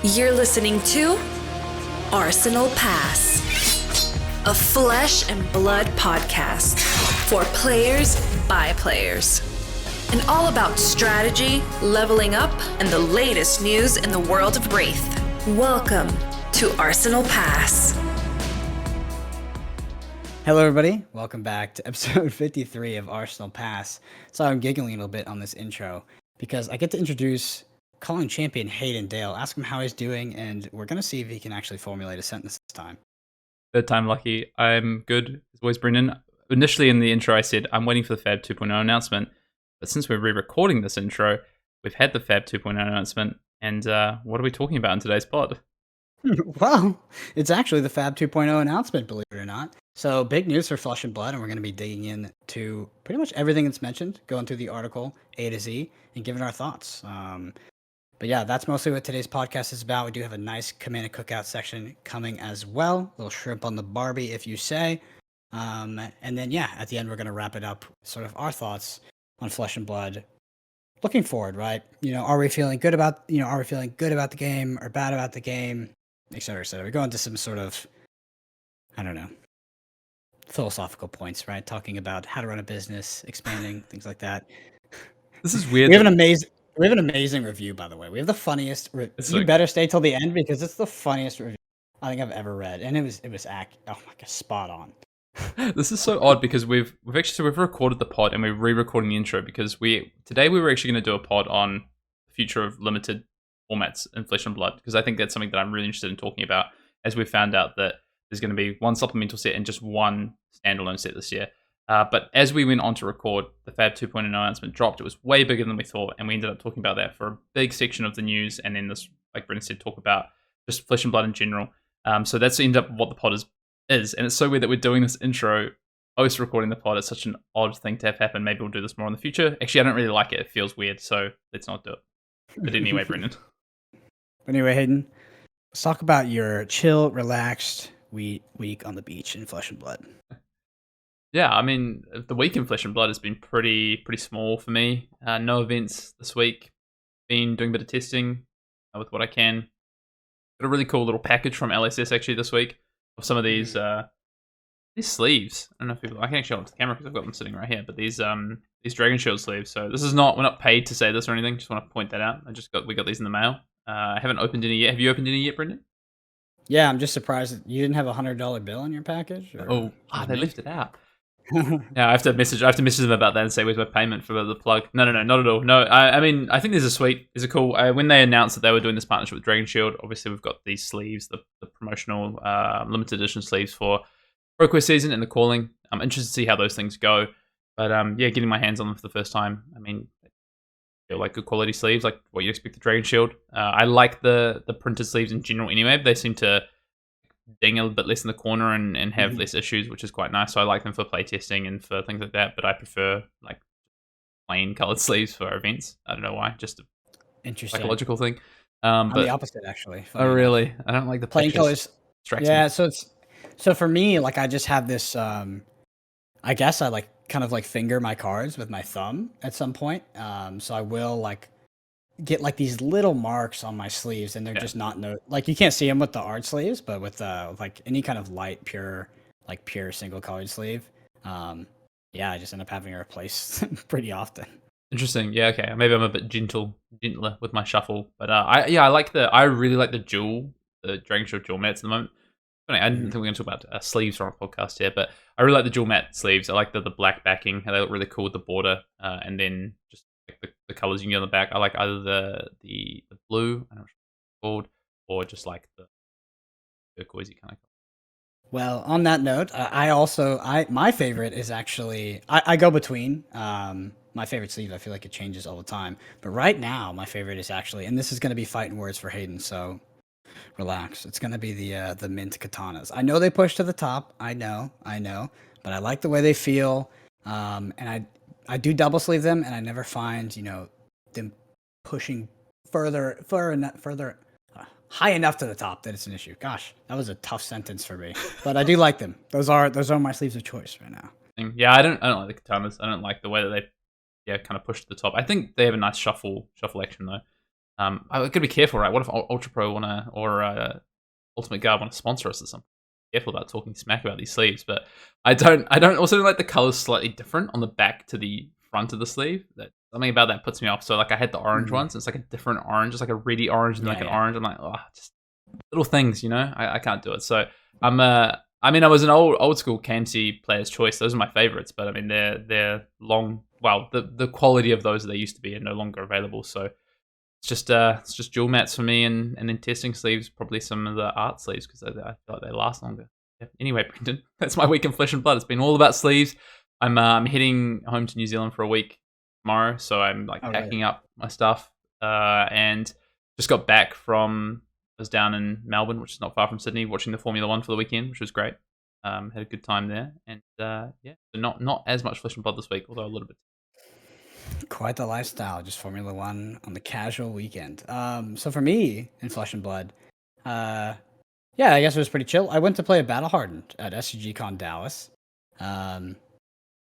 You're listening to Arsenal Pass, a flesh and blood podcast for players by players. And all about strategy, leveling up, and the latest news in the world of Wraith. Welcome to Arsenal Pass. Hello everybody, welcome back to episode 53 of Arsenal Pass. So I'm giggling a little bit on this intro because I get to introduce calling champion Hayden Dale, ask him how he's doing, and we're going to see if he can actually formulate a sentence this time. Third time lucky. I'm good. As always, Brendan. Initially in the intro I said I'm waiting for the FAB 2.0 announcement, but since we're re-recording this intro, we've had the FAB 2.0 announcement, and what are we talking about in today's pod? Well, it's actually the FAB 2.0 announcement, believe it or not. So big news for Flesh and Blood, and we're going to be digging into pretty much everything that's mentioned, going through the article A to Z, and giving our thoughts. But yeah, that's mostly what today's podcast is about. We do have a nice Command and Cookout section coming as well. A little shrimp on the Barbie, if you say. And then, yeah, at the end, we're going to wrap it up, sort of our thoughts on Flesh and Blood. Looking forward, right? You know, are we feeling good about the game or bad about the game, et cetera, et cetera. We go into some sort of, I don't know, philosophical points, right? Talking about how to run a business, expanding, things like that. This is weird. We have an amazing review, by the way. We have the funniest. You better stay till the end because it's the funniest review I think I've ever read, and it was oh my god, spot on. This is so odd because we've recorded the pod and we're re-recording the intro because today we were actually going to do a pod on the future of limited formats in Flesh and Blood because I think that's something that I'm really interested in talking about as we found out that there's going to be one supplemental set and just one standalone set this year. But as we went on to record, the FAB 2.0 announcement dropped. It was way bigger than we thought, and we ended up talking about that for a big section of the news, and then this, like Brendan said, talk about just Flesh and Blood in general. So that's ended up what the pod is, and it's so weird that we're doing this intro post-recording the pod. It's such an odd thing to have happen. Maybe we'll do this more in the future. Actually, I don't really like it. It feels weird, so let's not do it. But anyway, Brendan. Anyway, Hayden, let's talk about your chill, relaxed week on the beach in Flesh and Blood. Yeah, I mean, the week in Flesh and Blood has been pretty small for me. No events this week. Been doing a bit of testing with what I can. Got a really cool little package from LSS actually this week of some of these sleeves. I don't know if I can actually hold to the camera because I've got them sitting right here. But these Dragon Shield sleeves. So this is we're not paid to say this or anything. Just want to point that out. We got these in the mail. I haven't opened any yet. Have you opened any yet, Brendan? Yeah, I'm just surprised that you didn't have $100 bill in your package. They left it out. Yeah, I have to message them about that and say, where's my payment for the plug? No, not at all. No, I mean, I think there's a cool, when they announced that they were doing this partnership with Dragon Shield, obviously we've got these sleeves, the promotional limited edition sleeves for ProQuest season and the calling. I'm interested to see how those things go. But yeah, getting my hands on them for the first time, I mean, they feel like good quality sleeves, like what you expect the Dragon Shield. I like the printed sleeves in general anyway, but they seem to ding a little bit less in the corner and have less issues, which is quite nice. So I like them for playtesting and for things like that, but I prefer like plain colored sleeves for events. I don't know why, just a psychological thing. I'm the opposite, actually. Oh, really? I don't like the plain colors. Yeah, so for me, like I just have this. I guess I like kind of like finger my cards with my thumb at some point. So I will like get like these little marks on my sleeves, and they're just not like you can't see them with the art sleeves, but with like any kind of light pure single colored sleeve, I just end up having to replace pretty often. Interesting. Yeah, okay, maybe I'm a bit gentler with my shuffle, but I really like the Dragon Shield dual mats at the moment. I didn't think we were going to talk about sleeves from our podcast here, but I really like the dual mat sleeves. I like the black backing, how they look really cool with the border, and then just the colors you can get on the back. I like either the blue, I don't know what it's called, or just like the turquoisey kind of color. Well, on that note, my favorite is actually I go between my favorite sleeve. I feel like it changes all the time, but right now my favorite is actually, and this is going to be fighting words for Hayden, so relax. It's going to be the mint katanas. I know they push to the top. I know, but I like the way they feel, and I do double sleeve them, and I never find them pushing further high enough to the top that it's an issue. Gosh, that was a tough sentence for me, but I do like them. Those are my sleeves of choice right now. Yeah, I don't like the katanas. I don't like the way that they kind of push to the top. I think they have a nice shuffle action though. I got to be careful, right? What if Ultra Pro or Ultimate Guard want to sponsor us or something? Careful about talking smack about these sleeves, but I don't also like the colors slightly different on the back to the front of the sleeve. That something about that puts me off. So like I had the orange ones, it's like a different orange, it's like a reedy orange and like an orange. I'm like, oh, just little things, I can't do it. So I was an old school KMC player's choice. Those are my favorites, but I mean they're long. Well, the quality of those that they used to be are no longer available. So it's just jewel mats for me, and then testing sleeves, probably some of the art sleeves because I feel like they last longer. Yeah. Anyway, Brendan, that's my week in Flesh and Blood. It's been all about sleeves. I'm heading home to New Zealand for a week tomorrow, so I'm packing up my stuff, and just got back from. I was down in Melbourne, which is not far from Sydney, watching the Formula One for the weekend, which was great. Had a good time there, and so not as much Flesh and Blood this week, although a little bit. Quite the lifestyle, just Formula One on the casual weekend. So for me in Flesh and Blood, I guess it was pretty chill. I went to play a Battle Hardened at SCGCon Dallas.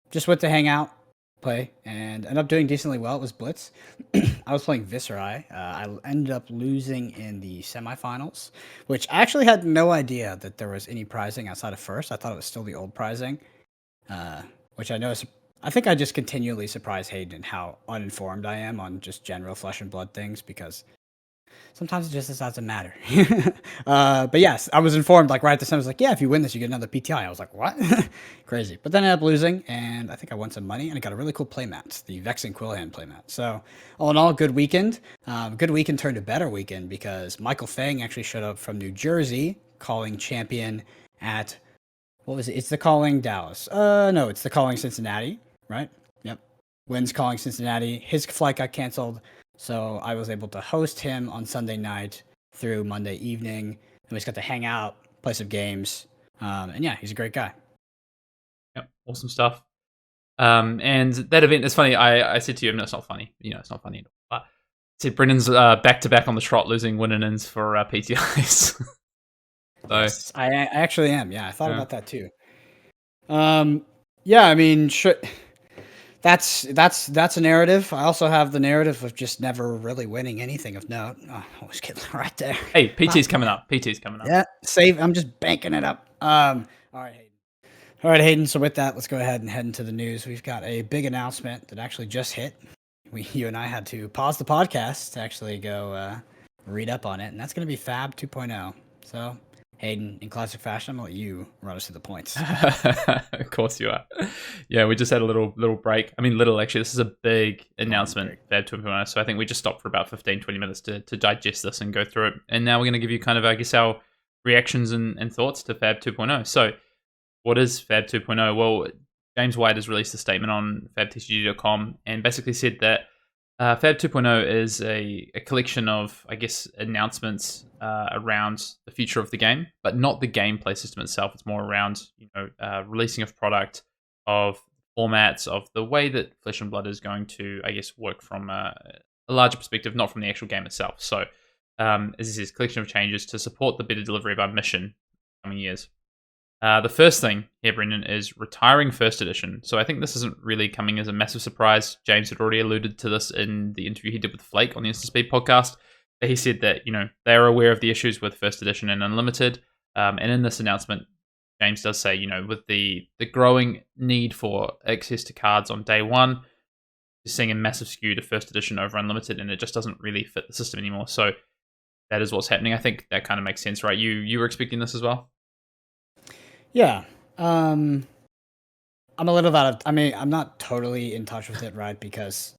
Just went to hang out, play, and ended up doing decently well. It was Blitz. I was playing Viscerai. I ended up losing in the semifinals, which I actually had no idea that there was any prizing outside of first. I thought it was still the old prizing, which I know is. I think I just continually surprise Hayden in how uninformed I am on just general Flesh and Blood things because sometimes it just doesn't matter. But yes, I was informed right at the time. I was like, yeah, if you win this, you get another PTI. I was like, what? Crazy. But then I ended up losing, and I think I won some money, and I got a really cool playmat, the Vexing Quillhand playmat. So all in all, good weekend. Good weekend turned a better weekend because Michael Fang actually showed up from New Jersey, calling champion at, what was it? It's the calling Dallas. No, it's the calling Cincinnati. Right? Yep. Wins calling Cincinnati. His flight got canceled, so I was able to host him on Sunday night through Monday evening. And we just got to hang out, play some games. And yeah, he's a great guy. Yep. Awesome stuff. And that event is funny. I said to you, no, it's not funny. It's not funny at all. But I said Brendan's back to back on the trot, losing win-ins for PTIs. So yes, I actually am. Yeah, I thought about that too. Yeah, I mean, that's a narrative. I also have the narrative of just never really winning anything of note. Oh, I was getting right there. Hey, PT's coming up. PT's coming up. Yeah, I'm just banking it up. All right, Hayden. So with that, let's go ahead and head into the news. We've got a big announcement that actually just hit. You and I had to pause the podcast to actually go read up on it, and that's going to be FAB 2.0. So Hayden, in classic fashion, I'm going to let you run us through the points. Of course you are. Yeah, we just had a little break. I mean, actually. This is a big announcement, FAB 2.0. So I think we just stopped for about 15, 20 minutes to digest this and go through it. And now we're going to give you kind of, I guess, our reactions and thoughts to FAB 2.0. So what is FAB 2.0? Well, James White has released a statement on fabtcg.com and basically said that FAB 2.0 is a collection of, I guess, announcements around the future of the game, but not the gameplay system itself. It's more around, releasing of product, of formats, of the way that Flesh and Blood is going to, I guess, work from a larger perspective, not from the actual game itself. So, as this is a collection of changes to support the better delivery of our mission in the coming years. The first thing here, Brendan, is retiring First Edition. So I think this isn't really coming as a massive surprise. James had already alluded to this in the interview he did with Flake on the Instant Speed podcast. He said that, they are aware of the issues with First Edition and Unlimited. And in this announcement, James does say, with the growing need for access to cards on day one, you're seeing a massive skew to First Edition over Unlimited, and it just doesn't really fit the system anymore. So that is what's happening. I think that kind of makes sense, right? You were expecting this as well? Yeah. I'm a little I'm not totally in touch with it, right? Because,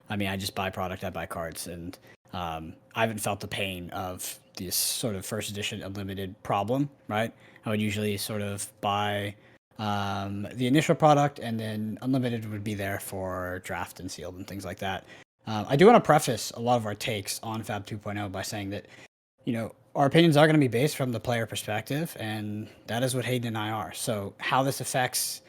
I just buy product, I buy cards, and I haven't felt the pain of this sort of First Edition Unlimited problem, right? I would usually sort of buy the initial product, and then Unlimited would be there for draft and sealed and things like that. I do want to preface a lot of our takes on FAB 2.0 by saying that, our opinions are going to be based from the player perspective, and that is what Hayden and I are. So how this affects,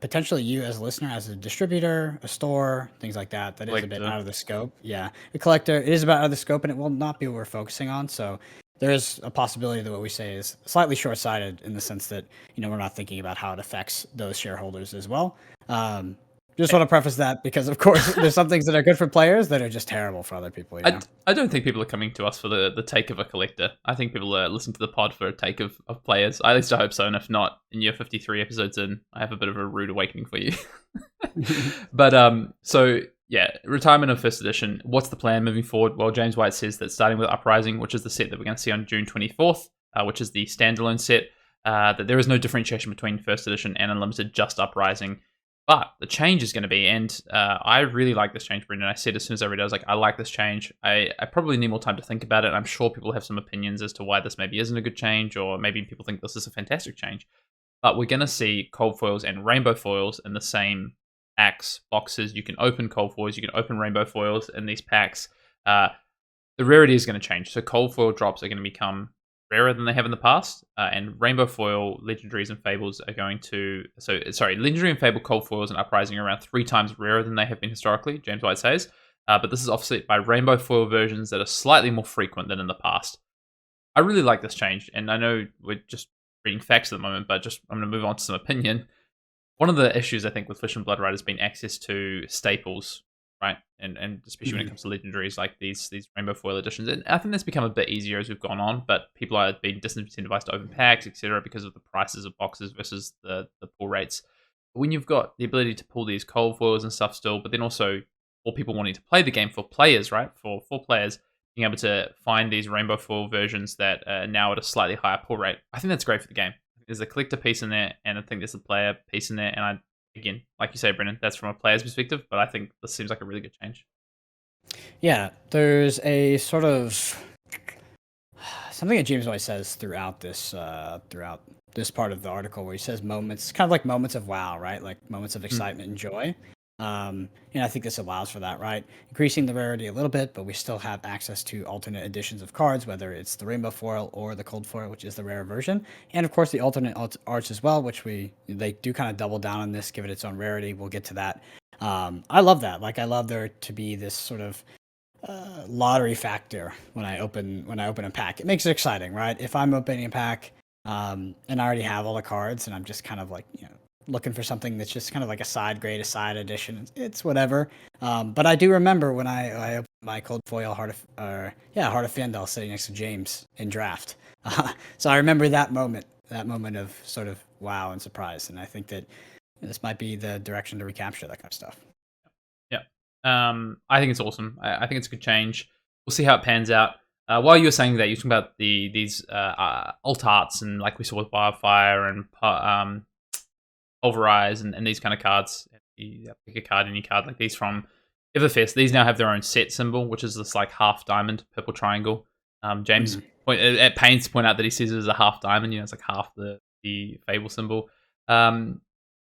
potentially you as a listener, as a distributor, a store, things like that, that is a bit out of the scope. Yeah, a collector, it is about out of the scope, and it will not be what we're focusing on. So there is a possibility that what we say is slightly short-sighted in the sense that, we're not thinking about how it affects those shareholders as well. Just want to preface that because, of course, there's some things that are good for players that are just terrible for other people. You know? I don't think people are coming to us for the take of a collector. I think people are listening to the pod for a take of players. At least I hope so. And if not, in year 53 episodes in, I have a bit of a rude awakening for you. But so yeah, retirement of first edition. What's the plan moving forward? Well, James White says that starting with Uprising, which is the set that we're going to see on June 24th, which is the standalone set, that there is no differentiation between first edition and Unlimited, just Uprising. But the change is going to be, and I really like this change, Brendan. I said as soon as I read it, I was like, I like this change. I probably need more time to think about it. I'm sure people have some opinions as to why this maybe isn't a good change, or maybe people think this is a fantastic change. But we're going to see cold foils and rainbow foils in the same packs, boxes. You can open cold foils, you can open rainbow foils in these packs. The rarity is going to change. So cold foil drops are going to become rarer than they have in the past, and rainbow foil, legendaries, and fables are going to... legendary and fable cold foils and Uprising are around 3 times rarer than they have been historically, James White says, but this is offset by rainbow foil versions that are slightly more frequent than in the past. I really like this change, and I know we're just reading facts at the moment, but I'm going to move on to some opinion. One of the issues, I think, with Flesh and Blood, right, has been access to staples, right? And especially when it comes to legendaries like these rainbow foil editions. And I think that's become a bit easier as we've gone on, but people are being disincentivized to open packs, etc., because of the prices of boxes versus the pull rates. But when you've got the ability to pull these cold foils and stuff still, but then also for people wanting to play the game, for players, right? For players, being able to find these rainbow foil versions that are now at a slightly higher pull rate, I think that's great for the game. There's a collector piece in there, and I think there's a player piece in there, and again, like you say, Brendan, that's from a player's perspective, but I think this seems like a really good change. Yeah, there's a sort of something that James always says throughout this part of the article, where he says moments, kind of like moments of wow, right? Like moments of excitement and joy. And I think this allows for that, right? Increasing the rarity a little bit, but we still have access to alternate editions of cards, whether it's the rainbow foil or the cold foil, which is the rare version, and of course the alternate arts as well, which they do kind of double down on this, give it its own rarity. We'll get to that. I love that. Like, I love there to be this sort of lottery factor when I open a pack. It makes it exciting, right? If I'm opening a pack and I already have all the cards, and I'm just kind of like, looking for something that's just kind of like a side grade, a side edition. It's whatever. But I do remember when I opened my cold foil Heart of Fandel sitting next to James in draft. So I remember that moment of sort of wow and surprise. And I think that this might be the direction to recapture that kind of stuff. Yeah. I think it's awesome. I think it's a good change. We'll see how it pans out. While you were saying that, you're talking about these alt arts, and like we saw with Wildfire and Pulverize and these kind of cards. You pick a card, any card like these from Everfest. These now have their own set symbol, which is this like half diamond, purple triangle. James at pains to point out that he sees it as a half diamond. It's like half the Fable symbol,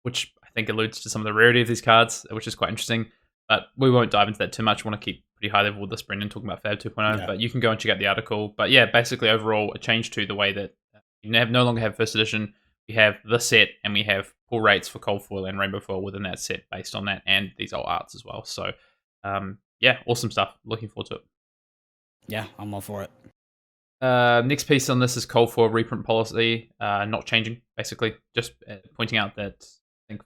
which I think alludes to some of the rarity of these cards, which is quite interesting. But we won't dive into that too much. I want to keep pretty high level with this, Brendan, talking about FAB 2.0. But you can go and check out the article. But yeah, basically overall a change to the way that you no longer have first edition. We have the set, and we have pull rates for cold foil and rainbow foil within that set based on that, and these alt arts as well. So, yeah, awesome stuff. Looking forward to it. Yeah, I'm all for it. Next piece on this is cold foil reprint policy, not changing, basically. Just pointing out that I think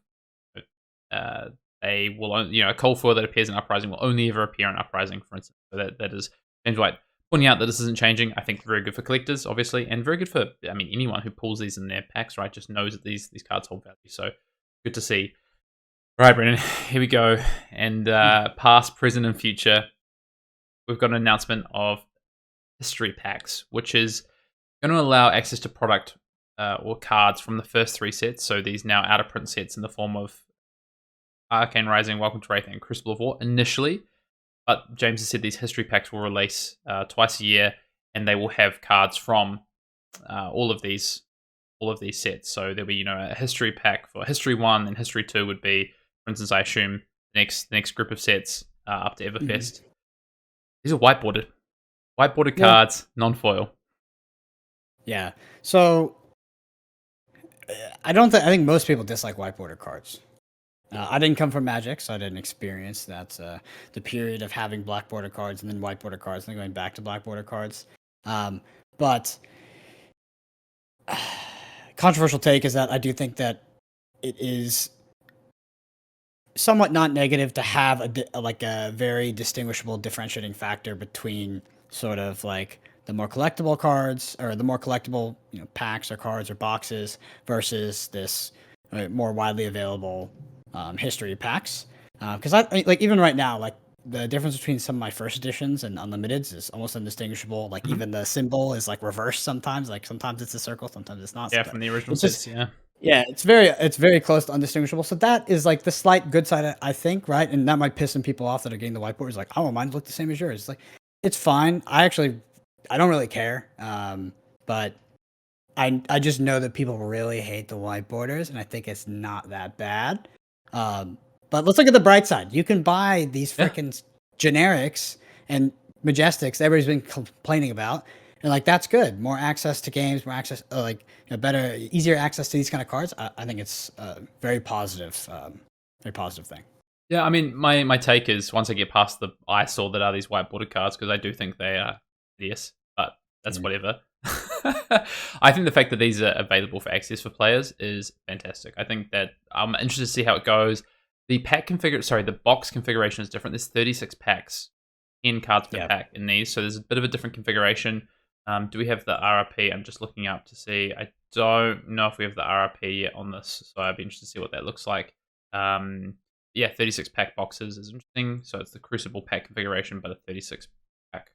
they will, a cold foil that appears in Uprising will only ever appear in Uprising, for instance. So that is James White pointing out that this isn't changing. I think very good for collectors, obviously, and very good for, anyone who pulls these in their packs, right? Just knows that these cards hold value. So good to see. All right, Brendan, here we go. And past, present, and future, we've got an announcement of history packs, which is going to allow access to product or cards from the first 3 sets. So these now out of print sets in the form of Arcane Rising, Welcome to Wraith, and Crucible of War initially. But James has said these history packs will release twice a year, and they will have cards from all of these sets. So there'll be a history pack for History 1, and History 2 would be, for instance, I assume the next group of sets up to Everfest. These are whiteboarded cards, non-foil. Yeah. So I think most people dislike whiteboarded cards. I didn't come from Magic, so I didn't experience that the period of having black border cards and then white border cards and then going back to black border cards. But controversial take is that I do think that it is somewhat not negative to have like a very distinguishable differentiating factor between sort of like the more collectible cards or the more collectible packs or cards or boxes versus this more widely available history packs. Because like even right now, like the difference between some of my first editions and unlimiteds is almost indistinguishable. Like even the symbol is like reversed sometimes. Like sometimes it's a circle, sometimes it's not. Yeah, But from the original it's just sets, yeah. yeah, it's very close to undistinguishable. So that is like the slight good side, I think, right? And that might piss some people off that are getting the whiteboard. It's like, oh, mine look the same as yours. It's like, it's fine. I don't really care. But I just know that people really hate the whiteboarders, and I think it's not that bad. But let's look at the bright side. You can buy these Yeah. freaking generics and majestics everybody's been complaining about, and like that's good. More access to games, more access, better, easier access to these kind of cards. I think it's a very positive thing. Yeah, I mean, my take is once I get past the eyesore that are these whiteboarded cards, because I do think they are hideous, but that's whatever. I think the fact that these are available for access for players is fantastic. I think that I'm interested to see how it goes. The the box configuration is different. There's 36 packs, 10 cards per pack in these, so there's a bit of a different configuration. Do we have the RRP? I'm just looking up to see. I don't know if we have the RRP yet on this, so I'd be interested to see what that looks like. 36 pack boxes is interesting. So it's the Crucible pack configuration, but a 36 pack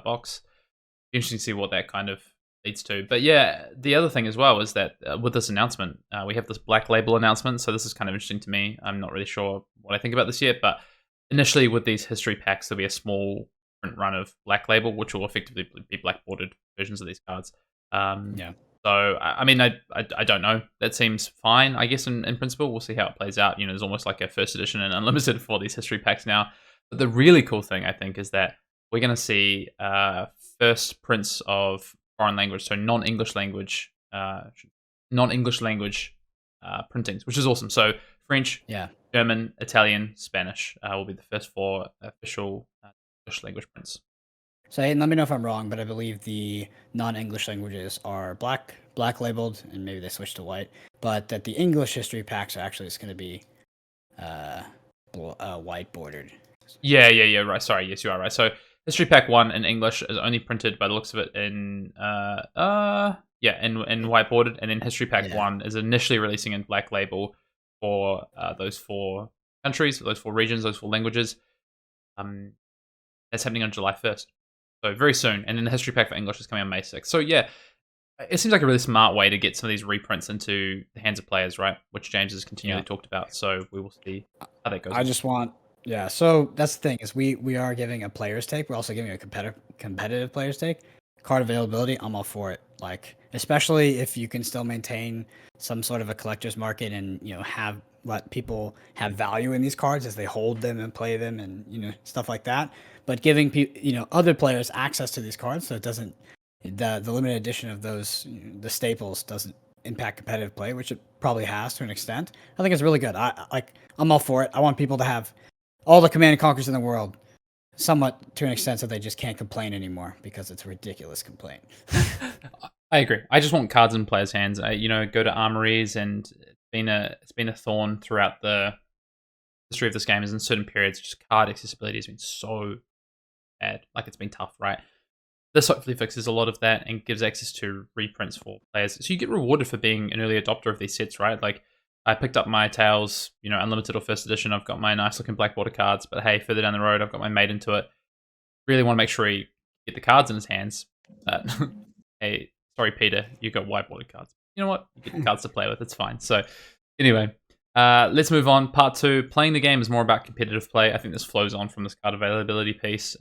box. Interesting to see what that kind of leads to. But yeah, the other thing as well is that with this announcement, we have this Black Label announcement. So this is kind of interesting to me. I'm not really sure what I think about this yet, but initially with these history packs, there'll be a small print run of Black Label, which will effectively be blackboarded versions of these cards. So, I mean, I don't know. That seems fine, I guess, in principle. We'll see how it plays out. There's almost like a first edition and unlimited for these history packs now. But the really cool thing, I think, is that we're going to see first prints of foreign language, so non-English language printings, which is awesome. So French, German, Italian, Spanish will be the first 4 official English language prints. So Hayden, let me know if I'm wrong, but I believe the non-English languages are black labeled, and maybe they switched to white. But that the English history packs are actually just going to be white bordered. Yeah. Right. Sorry. Yes, you are right. So history pack 1 in English is only printed by the looks of it in white bordered, and then history pack 1 is initially releasing in black label for those 4 countries, those 4 regions, those 4 languages. That's happening on July 1st. So very soon. And then the history pack for English is coming on May 6th. So yeah, it seems like a really smart way to get some of these reprints into the hands of players, right? Which James has continually talked about. So we will see how that goes. So that's the thing is we are giving a player's take. We're also giving a competitive player's take. Card availability, I'm all for it. Like, especially if you can still maintain some sort of a collector's market and, let people have value in these cards as they hold them and play them and, stuff like that. But giving other players access to these cards so it doesn't, the limited edition of those, the staples doesn't impact competitive play, which it probably has to an extent. I think it's really good. I'm all for it. I want people to have all the Command and Conquers in the world, somewhat to an extent, so they just can't complain anymore because it's a ridiculous complaint. I agree. I just want cards in players' hands. Go to armories, and it's been a thorn throughout the history of this game. Is in certain periods, just card accessibility has been so bad. Like, it's been tough, right? This hopefully fixes a lot of that and gives access to reprints for players. So you get rewarded for being an early adopter of these sets, right? Like, I picked up my Tales, unlimited or first edition. I've got my nice looking black border cards, but hey, further down the road, I've got my Maiden to it. Really want to make sure he get the cards in his hands. Hey, sorry, Peter, you got white border cards. You know what? You get the cards to play with. It's fine. So anyway, let's move on. Part 2, playing the game is more about competitive play. I think this flows on from this card availability piece.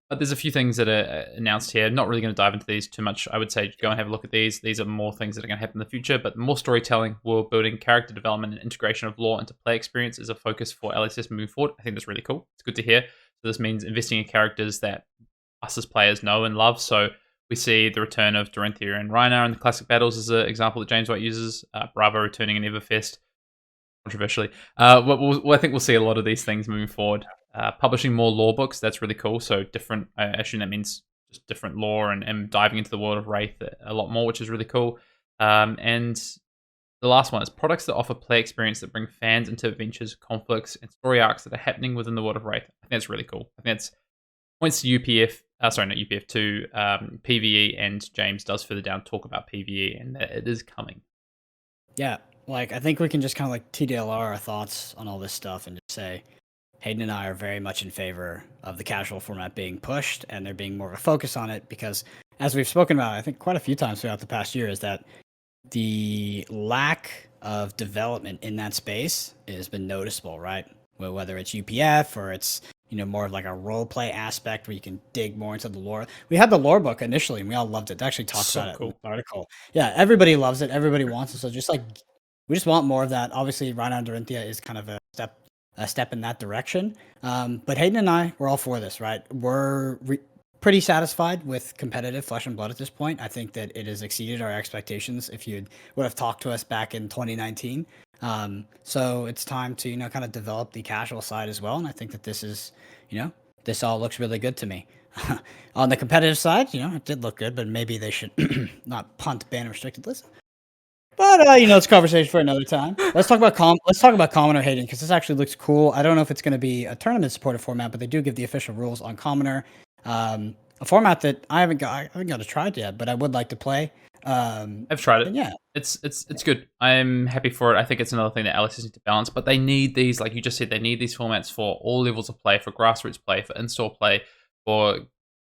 But there's a few things that are announced here. Not really going to dive into these too much. I would say go and have a look at these. These are more things that are going to happen in the future, but more storytelling, world building, character development, and integration of lore into play experience is a focus for LSS moving forward. I think that's really cool. It's good to hear. So this means investing in characters that us as players know and love. So we see the return of Dorinthia and Rhinar in the classic battles as an example that James White uses. Bravo returning in Everfest, controversially. I think we'll see a lot of these things moving forward. Publishing more lore books, that's really cool. So different, I assume that means just different lore and diving into the world of Wraith a lot more, which is really cool. And the last one is products that offer play experience that bring fans into adventures, conflicts, and story arcs that are happening within the world of Wraith. I think that's really cool. I think that's points to UPF. Sorry, not UPF two, PVE, and James does further down talk about PVE, and that it is coming. Yeah, like I think we can just kind of like TDLR our thoughts on all this stuff and just say Hayden and I are very much in favor of the casual format being pushed and there being more of a focus on it because, as we've spoken about, I think quite a few times throughout the past year, is that the lack of development in that space has been noticeable, right? Well, whether it's UPF or it's more of like a role play aspect where you can dig more into the lore. We had the lore book initially, and we all loved it. They actually talked about it in the article. Yeah, everybody loves it. Everybody wants it. So just like we just want more of that. Obviously, Rhino Dorinthia is kind of a step in that direction. But Hayden and I, we're all for this, right? We're pretty satisfied with competitive Flesh and Blood at this point. I think that it has exceeded our expectations if you would have talked to us back in 2019. So it's time to, kind of develop the casual side as well. And I think that this is, this all looks really good to me. On the competitive side, it did look good, but maybe they should not punt ban restricted list. But it's a conversation for another time. Let's talk about Commoner, Hayden, because this actually looks cool. I don't know if it's going to be a tournament supported format, but they do give the official rules on Commoner. A format that I haven't got to try it yet, but I would like to play. I've tried it. Yeah, it's good. I'm happy for it. I think it's another thing that LSS need to balance, but they need these, like you just said, they need these formats for all levels of play, for grassroots play, for in-store play, for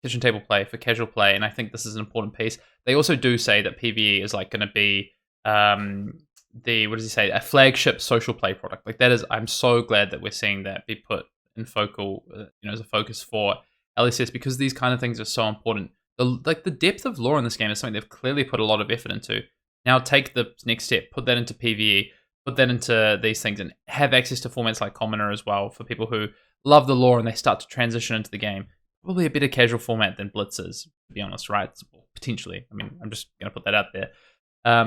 kitchen table play, for casual play, and I think this is an important piece. They also do say that PvE is like going to be what does he say? A flagship social play product. Like that is, I'm so glad that we're seeing that be put in focal, as a focus for LSS because these kind of things are so important. The depth of lore in this game is something they've clearly put a lot of effort into. Now take the next step, put that into PvE, put that into these things, and have access to formats like Commoner as well for people who love the lore and they start to transition into the game. Probably a better casual format than Blitz's, to be honest, right? Potentially. I mean, I'm just going to put that out there.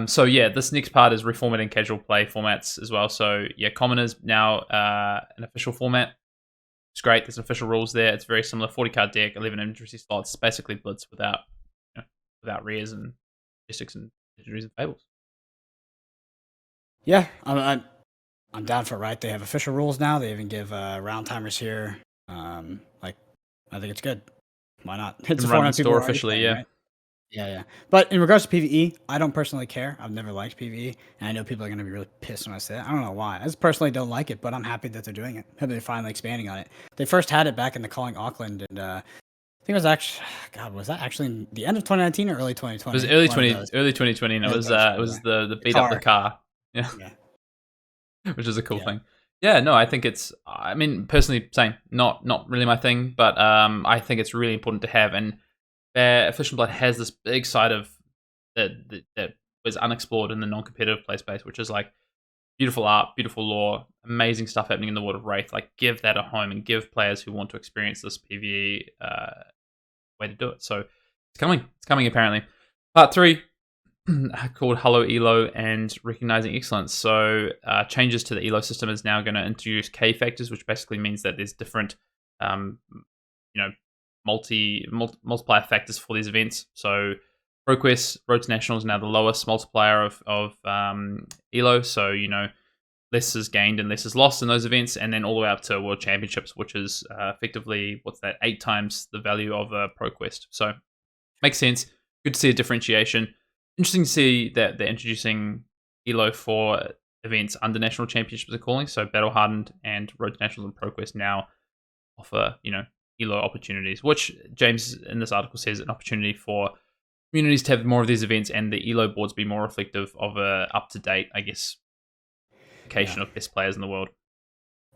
So yeah, this next part is reformatting casual play formats as well. So yeah, Commoner's now an official format. It's great. There's official rules there. It's very similar. 40 card deck, 11 inventory slots. It's basically Blitz without rares and logistics and legendaries and fables. Yeah, I'm down for it. Right? They have official rules now. They even give round timers here. I think it's good. Why not? It's a format people are officially, playing, yeah. Right? Yeah. But in regards to PvE, I don't personally care. I've never liked PvE, and I know people are going to be really pissed when I say that. I don't know why. I just personally don't like it, but I'm happy that they're doing it. They're finally expanding on it. They first had it back in the Calling Auckland, and I think it was actually, was that actually in the end of 2019 or early 2020? It was early 2020, and it was the beat up the car. Yeah. Which is a cool thing. Yeah, no, I think it's. I mean, personally, saying not really my thing, but I think it's really important to have. And Flesh and Blood has this big side of that was unexplored in the non-competitive play space, which is like beautiful art, beautiful lore, amazing stuff happening in the world of Wraith. Like, give that a home and give players who want to experience this PvE way to do it. So it's coming. It's coming apparently. Part 3. Called Hello Elo and Recognizing Excellence. So changes to the Elo system is now going to introduce K factors, which basically means that there's different, multiplier factors for these events. So ProQuest Road to National is now the lowest multiplier of Elo. So less is gained and less is lost in those events, and then all the way up to World Championships, which is effectively 8 times the value of a ProQuest. So makes sense. Good to see a differentiation. Interesting to see that they're introducing Elo for events under national championships they're calling. So Battle Hardened and Road to Nationals and ProQuest now offer, Elo opportunities, which James in this article says an opportunity for communities to have more of these events and the Elo boards be more reflective of a up-to-date, I guess, location of best players in the world.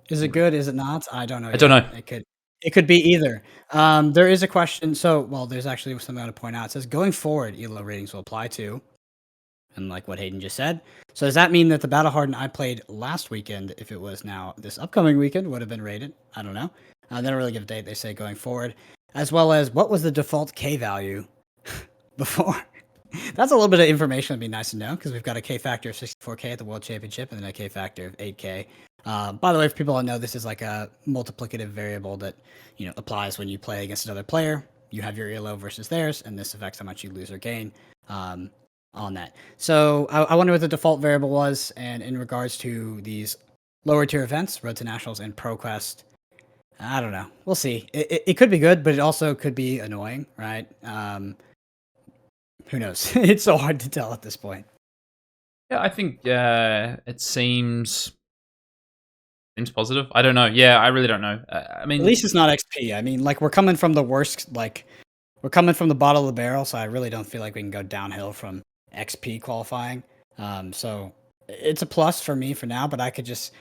Is it good? Is it not? I don't know. I don't know. It could be either. There is a question. So, there's actually something I want to point out. It says going forward, ELO ratings will apply to, and like what Hayden just said. So does that mean that the Battle Hardened I played last weekend, if it was now this upcoming weekend, would have been rated? I don't know. They don't really give a date. They say going forward, as well as what was the default K value before. That's a little bit of information that'd be nice to know because we've got a K factor of 64K at the World Championship and then a K factor of 8K. By the way, if people don't know, this is like a multiplicative variable that applies when you play against another player. You have your ELO versus theirs, and this affects how much you lose or gain. on that. So I wonder what the default variable was, and in regards to these lower tier events, Road to Nationals and ProQuest, I don't know. We'll see. It could be good, but it also could be annoying, right? Who knows? It's so hard to tell at this point. Yeah, I think it seems positive. I don't know. Yeah, I really don't know. I mean, At least it's not XP. I mean, like we're coming from the worst, like we're coming from the bottom of the barrel, so I really don't feel like we can go downhill from XP qualifying. So it's a plus for me for now, but I just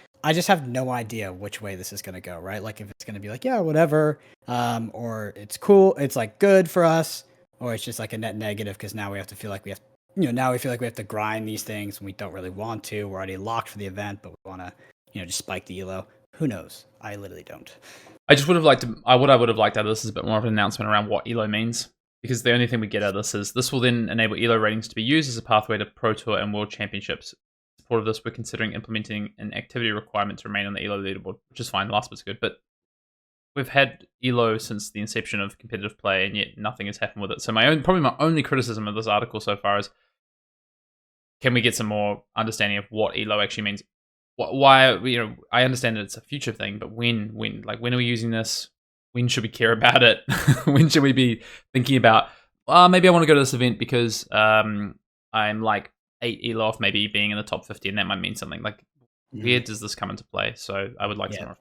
have no idea which way this is gonna go, right? Like if it's gonna be like, yeah, whatever, or it's cool, it's like good for us, or it's just like a net negative because now we have to feel like we have, now we feel like we have to grind these things and we don't really want to. We're already locked for the event, but we want to, just spike the elo. Who knows? I literally don't. I just would have liked to. What I would have liked out of this is a bit more of an announcement around what elo means, because the only thing we get out of this is this will then enable elo ratings to be used as a pathway to Pro Tour and World Championships. In support of this, we're considering implementing an activity requirement to remain on the elo leaderboard, which is fine. The last bit's good, but we've had elo since the inception of competitive play, and yet nothing has happened with it. So probably my only criticism of this article so far is, can we get some more understanding of what elo actually means? Why, I understand that it's a future thing, but when are we using this? When should we care about it? When should we be thinking about, maybe I want to go to this event because I'm like 8 elo off maybe being in the top 50, and that might mean something. Like, where does this come into play? So I would like some more.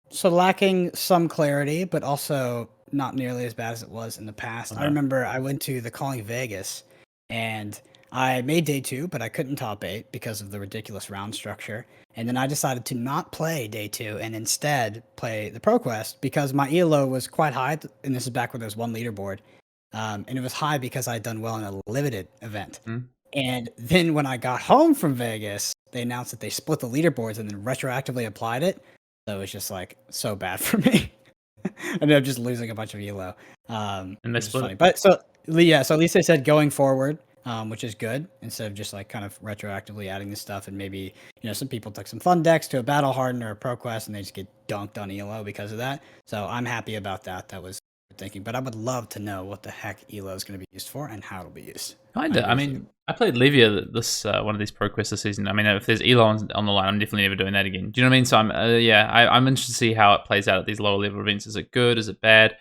So lacking some clarity, but also not nearly as bad as it was in the past. I remember I went to the Calling Vegas, and I made day 2, but I couldn't top 8 because of the ridiculous round structure. And then I decided to not play day 2 and instead play the ProQuest because my ELO was quite high. And this is back when there was one leaderboard. And it was high because I had done well in a limited event. And then when I got home from Vegas, they announced that they split the leaderboards and then retroactively applied it. So it was just like so bad for me. I ended up just losing a bunch of ELO. And they split it. But so at least they said going forward, which is good, instead of just like kind of retroactively adding this stuff. And maybe, some people took some fun decks to a Battle Harden or a ProQuest and they just get dunked on ELO because of that. So I'm happy about that. That was good thinking. But I would love to know what the heck ELO is going to be used for and how it'll be used. Kinda. I mean, I played Livia this one of these ProQuests this season. I mean, if there's ELO on the line, I'm definitely never doing that again. Do you know what I mean? So I'm interested to see how it plays out at these lower level events. Is it good? Is it bad?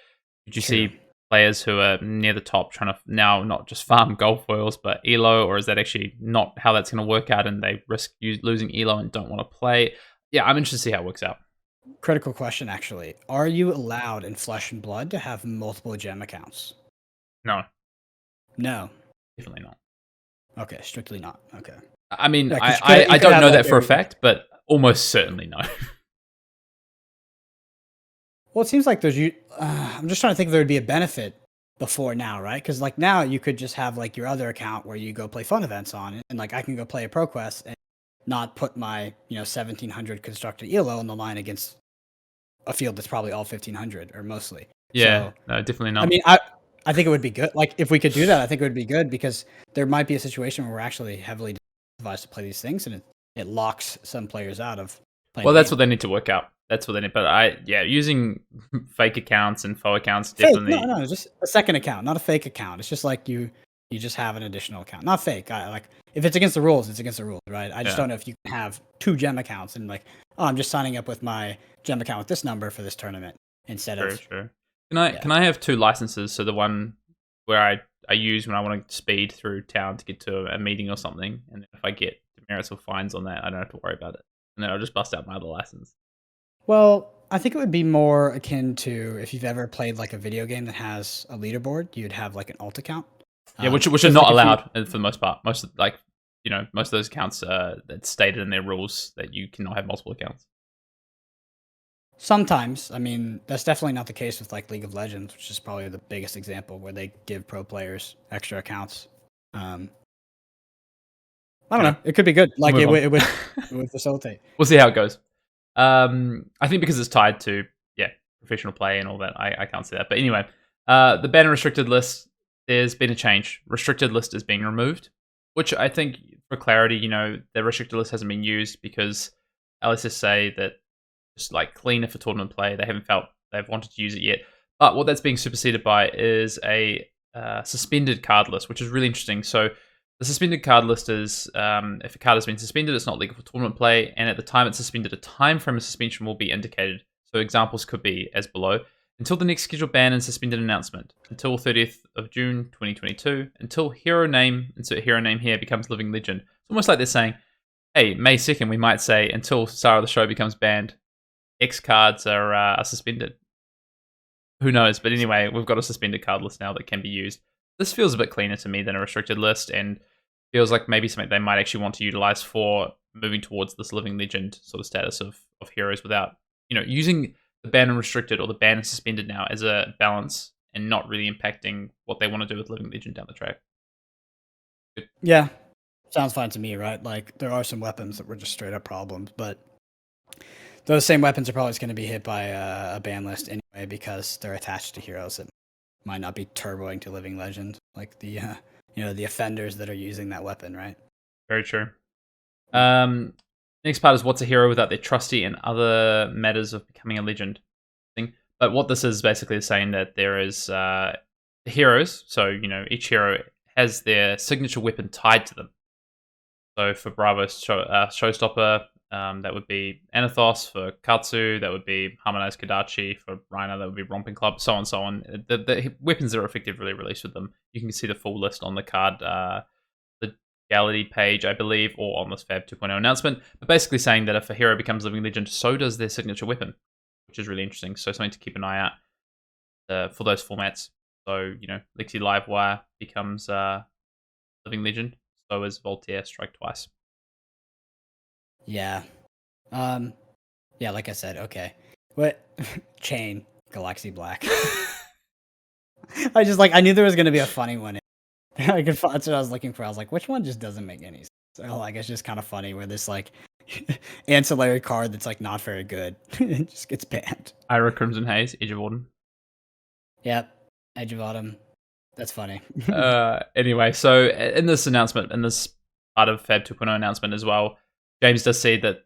Did you see players who are near the top trying to now not just farm gold foils but ELO, or is that actually not how that's going to work out and they risk losing ELO and don't want to play? Yeah, I'm interested to see how it works out. Critical question, actually. Are you allowed in Flesh and Blood to have multiple gem accounts? No. Definitely not. Okay, strictly not. Okay. I mean, I don't know that for a fact, but almost certainly no. Well, it seems like there's I'm just trying to think if there would be a benefit before now, right? Because like now you could just have like your other account where you go play fun events on it, and like I can go play a ProQuest and not put my 1700 constructed ELO on the line against a field that's probably all 1500 or mostly. Yeah, so, no, definitely not. I mean, I think it would be good. Like if we could do that, I think it would be good because there might be a situation where we're actually heavily advised to play these things, and it locks some players out of playing. Well, that's what they need to work out. That's what they need. But using fake accounts and faux accounts definitely. No, just a second account, not a fake account. It's just like you just have an additional account, not fake. Like if it's against the rules, it's against the rules, right? I just don't know if you can have 2 gem accounts and like, oh, I'm just signing up with my gem account with this number for this tournament instead of. True. Can I have 2 licenses? So the one where I use when I want to speed through town to get to a meeting or something, and then if I get demerits or fines on that, I don't have to worry about it, and then I'll just bust out my other license. Well, I think it would be more akin to if you've ever played like a video game that has a leaderboard, you'd have like an alt account. Yeah, which are not allowed for the most part. Most of those accounts that's stated in their rules that you cannot have multiple accounts. Sometimes, I mean, that's definitely not the case with like League of Legends, which is probably the biggest example where they give pro players extra accounts. I don't know. It could be good. Like it would facilitate. We'll see how it goes. I think because it's tied to professional play and all that, I can't see that. But anyway, the ban and restricted list, there's been a change. Restricted list is being removed, which I think, for clarity, the restricted list hasn't been used because LSS say that just like cleaner for tournament play. They haven't felt they've wanted to use it yet. But what that's being superseded by is a suspended card list, which is really interesting. So The suspended card list is if a card has been suspended, it's not legal for tournament play, and at the time it's suspended, a time frame of suspension will be indicated. So examples could be as below. Until the next scheduled ban and suspended announcement. Until 30th of June 2022. Until hero name, insert hero name here, becomes living legend. It's almost like they're saying, hey, May 2nd, we might say, until Star of the Show becomes banned, X cards are suspended. Who knows? But anyway, we've got a suspended card list now that can be used. This feels a bit cleaner to me than a restricted list, and feels like maybe something they might actually want to utilize for moving towards this living legend sort of status of heroes without, using the ban and restricted or the ban and suspended now as a balance and not really impacting what they want to do with living legend down the track. Good. Yeah, sounds fine to me, right? Like, there are some weapons that were just straight up problems, but those same weapons are probably going to be hit by a ban list anyway because they're attached to heroes that might not be turboing to living legend, like the the offenders that are using that weapon, right? Very true. Next part is what's a hero without their trusty and other matters of becoming a legend thing. But what this is basically saying that there is heroes. So, each hero has their signature weapon tied to them. So for Bravo Showstopper, that would be Anathos. For Katsu, that would be Harmonized Kadachi. For Rhino, that would be Romping Club, so on and so on. The weapons that are effectively released with them. You can see the full list on the card, the Gallery page, I believe, or on this FAB 2.0 announcement. But basically saying that if a hero becomes Living Legend, so does their signature weapon, which is really interesting. So something to keep an eye out for those formats. So, Lexi Livewire becomes Living Legend. So is Voltaire Strike Twice. Yeah. Yeah, like I said, okay. What? Chain, Galaxy Black. I knew there was going to be a funny one. That's what I was looking for. I was like, which one just doesn't make any sense? So, it's just kind of funny where this, ancillary card that's, not very good it just gets banned. Ira Crimson Haze, Edge of Autumn. Yep, Edge of Autumn. That's funny. Anyway, so in this announcement, in this part of FAB 2.0 announcement as well, James does say that,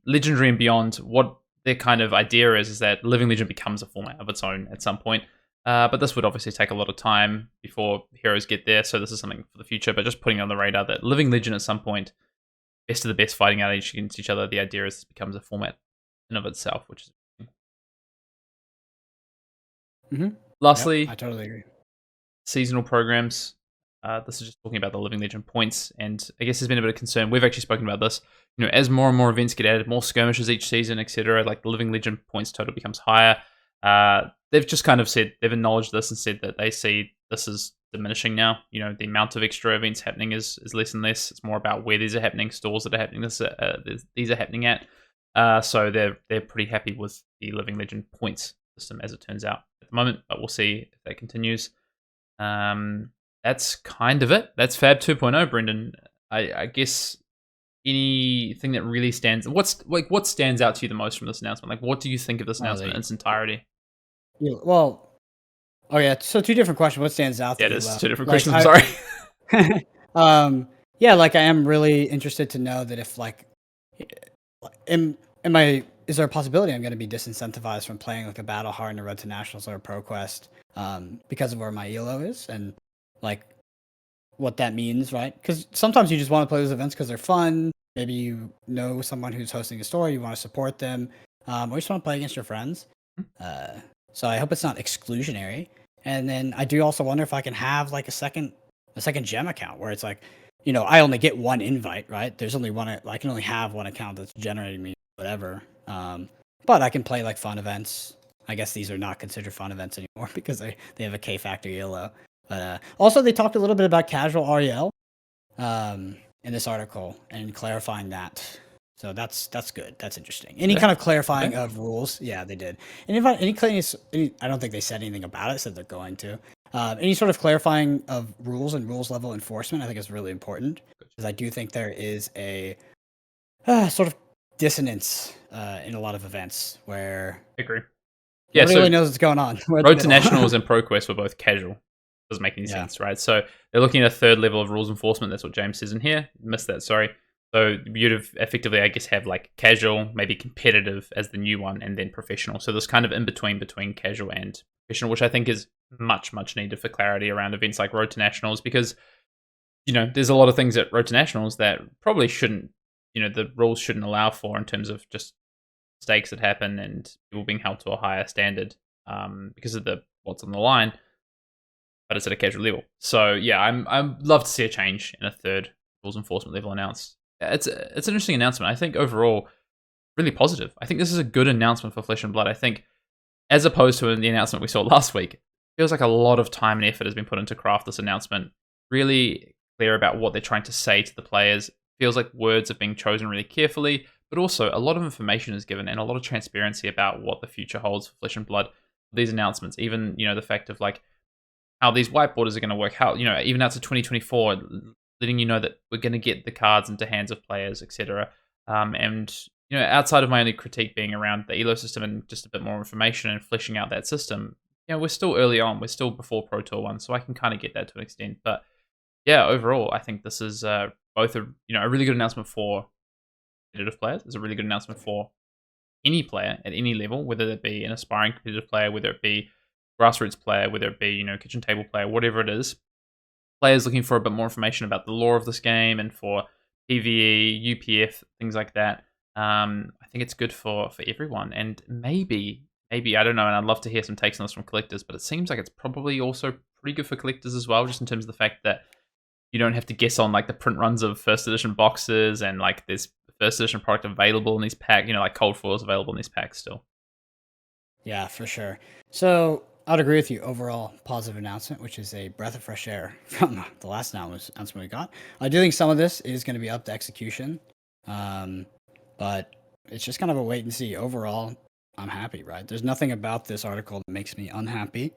Legendary and beyond, what their kind of idea is that Living Legend becomes a format of its own at some point. But this would obviously take a lot of time before heroes get there, so this is something for the future. But just putting on the radar that Living Legend at some point, best of the best fighting out against each other, the idea is this becomes a format in of itself, which is Lastly, yep, I totally agree. Seasonal programs. This is just talking about the Living Legend points, and I guess there's been a bit of concern. We've actually spoken about this. As more and more events get added, more skirmishes each season, etc., like the Living Legend points total becomes higher. They've just kind of said, they've acknowledged this and said that they see this is diminishing now. The amount of extra events happening is less and less. It's more about where these are happening, stores that are happening. These are happening at. So they're pretty happy with the Living Legend points system as it turns out at the moment, but we'll see if that continues. That's kind of it. That's Fab 2.0, Brendan. I guess anything that really stands, what stands out to you the most from this announcement? What do you think of this announcement in its entirety? Yeah, well, so two different questions. What stands out? Yeah, there's two different questions. I'm sorry. Yeah, I am really interested to know that if is there a possibility I'm going to be disincentivized from playing a Battle Hard and a Road to Nationals or a ProQuest because of where my ELO is and what that means, right? Because sometimes you just want to play those events because they're fun. Maybe you know someone who's hosting a store, you want to support them, or you just want to play against your friends. So I hope it's not exclusionary. And then I do also wonder if I can have a second gem account where it's I only get one invite, right? There's only one. I can only have one account that's generating me whatever. But I can play fun events. I guess these are not considered fun events anymore because they have a K factor ELO. But also they talked a little bit about casual REL in this article and clarifying that. So that's good. That's interesting. Any kind of clarifying of rules? Yeah, they did. And I don't think they said anything about it. Said they're going to. Any sort of clarifying of rules and rules level enforcement, I think is really important because I do think there is a sort of dissonance in a lot of events where I agree. Yeah, nobody really knows what's going on. Road to Nationals and ProQuest were both casual. Doesn't make any sense, right? So they're looking at a third level of rules enforcement. That's what James says in here. Missed that, sorry. So you'd have effectively, I guess, have casual, maybe competitive as the new one, and then professional. So there's kind of in between casual and professional, which I think is much, much needed for clarity around events like Road to Nationals, because there's a lot of things at Road to Nationals that probably shouldn't, the rules shouldn't allow for in terms of just mistakes that happen and people being held to a higher standard because of what's on the line, but it's at a casual level. So yeah, I'd love to see a change in a third rules enforcement level announced. It's an interesting announcement. I think overall, really positive. I think this is a good announcement for Flesh and Blood. I think, as opposed to the announcement we saw last week, it feels like a lot of time and effort has been put into craft this announcement. Really clear about what they're trying to say to the players. Feels like words are being chosen really carefully, but also a lot of information is given and a lot of transparency about what the future holds for Flesh and Blood. These announcements, even the fact of like how these whiteboarders are going to work, how even out to 2024, letting you know that we're going to get the cards into hands of players, etc. And outside of my only critique being around the elo system and just a bit more information and fleshing out that system, we're still early on. We're still before Pro Tour 1, so I can kind of get that to an extent. But yeah, overall, I think this is both a really good announcement for competitive players. It's a really good announcement for any player at any level, whether it be an aspiring competitive player, whether it be grassroots player, whether it be kitchen table player, whatever it is. Players looking for a bit more information about the lore of this game and for PvE, UPF, things like that. I think it's good for everyone, and maybe I don't know, and I'd love to hear some takes on this from collectors, but it seems like it's probably also pretty good for collectors as well, just in terms of the fact that you don't have to guess on like the print runs of first edition boxes, and like there's first edition product available in these packs, like cold foils available in these packs still. Yeah, for sure. So I'd agree with you. Overall, positive announcement, which is a breath of fresh air from the last announcement we got. I do think some of this is going to be up to execution, but it's just kind of a wait and see. Overall, I'm happy, right? There's nothing about this article that makes me unhappy,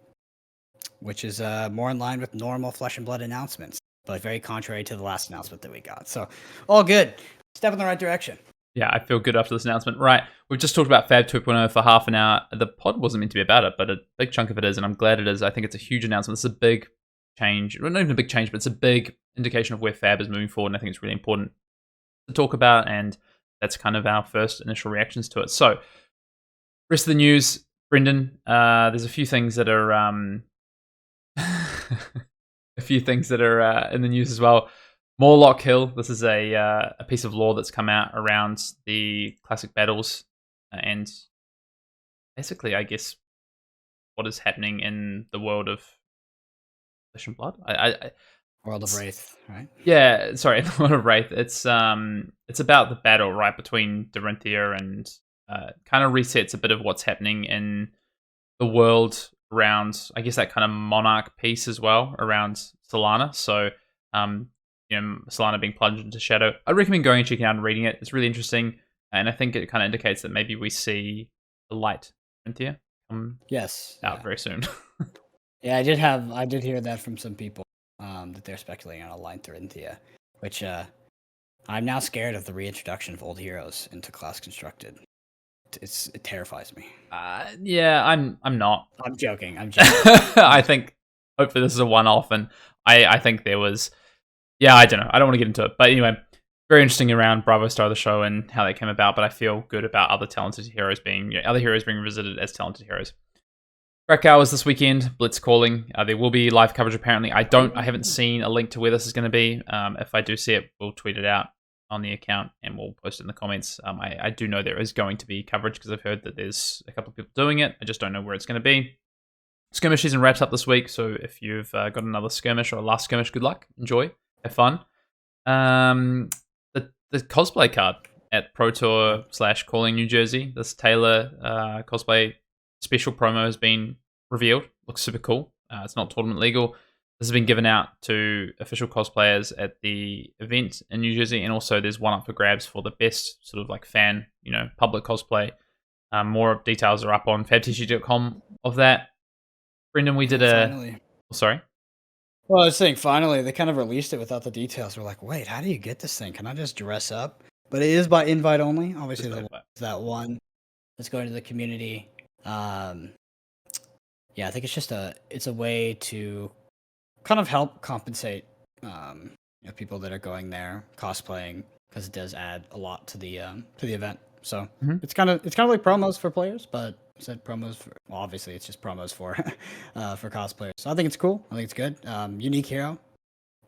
which is more in line with normal Flesh and Blood announcements, but very contrary to the last announcement that we got. So all good. Step in the right direction. Yeah, I feel good after this announcement. Right, we've just talked about FAB 2.0 for half an hour. The pod wasn't meant to be about it, but a big chunk of it is, and I'm glad it is. I think it's a huge announcement. It's a big change. Well, not even a big change, but it's a big indication of where FAB is moving forward, and I think it's really important to talk about, and that's kind of our first initial reactions to it. So, rest of the news, Brendan, there's a few things that are in the news as well. More Lock Hill. This is a piece of lore that's come out around the classic battles and basically, I guess, what is happening in the world of Flesh and Blood. World of Wraith, right? Yeah, sorry, the world of Wraith. It's about the battle right between Dorinthia and kind of resets a bit of what's happening in the world around, I guess, that kind of monarch piece as well around Solana. So. Solana being plunged into shadow. I recommend going and checking out and reading it. It's really interesting, and I think it kind of indicates that maybe we see the light Dorinthia come out very soon. Yeah, I did hear that from some people that they're speculating on a light Dorinthia, which I'm now scared of the reintroduction of old heroes into class constructed. It terrifies me. Yeah, I'm not. I'm joking. I think hopefully this is a one-off, and I think there was. Yeah, I don't know. I don't want to get into it. But anyway, very interesting around Bravo Star of the show and how they came about. But I feel good about other talented heroes being revisited as talented heroes. Crack hours this weekend. Blitz calling. There will be live coverage apparently. I haven't seen a link to where this is going to be. If I do see it, we'll tweet it out on the account and we'll post it in the comments. I do know there is going to be coverage because I've heard that there's a couple of people doing it. I just don't know where it's going to be. Skirmish season wraps up this week. So if you've got another skirmish or a last skirmish, good luck. Enjoy. Have fun. The cosplay card at Pro Tour / Calling New Jersey. This Taylor cosplay special promo has been revealed. Looks super cool. It's not tournament legal. This has been given out to official cosplayers at the event in New Jersey, and also there's one up for grabs for the best sort of like fan, public cosplay. More details are up on fabtg.com of that. Brendan, we did Finally. Sorry. Well, I was saying, finally, they kind of released it without the details. We're like, wait, how do you get this thing? Can I just dress up? But it is by invite only. Obviously, that one that's going to the community. Yeah, I think it's a way to kind of help compensate people that are going there cosplaying, because it does add a lot to the event. So it's kind of like promos for players, but said promos for, well, obviously it's just promos for cosplayers. So I think it's cool. I think it's good. Unique hero.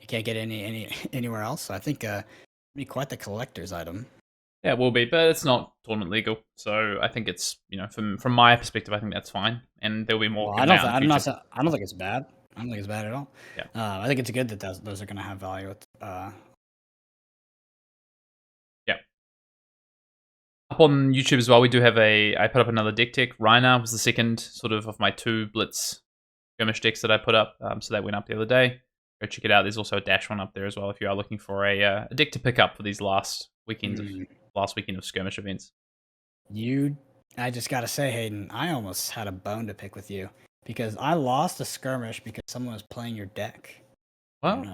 you can't get anywhere else. So I think it'd be quite the collector's item. Yeah, it will be, but it's not tournament legal, so I think it's from my perspective, I think that's fine, and there'll be more. Well, given out in the future. I don't think it's bad. I don't think it's bad at all. Yeah. I think it's good that those are going to have value. Yeah. Up on YouTube as well, we do have I put up another deck tech. Reiner was the second sort of my 2 Blitz skirmish decks that I put up, so that went up the other day. Go check it out. There's also a Dash one up there as well if you are looking for a deck to pick up for these last weekend of skirmish events. I just gotta say, Hayden, I almost had a bone to pick with you because I lost a skirmish because someone was playing your deck. Well,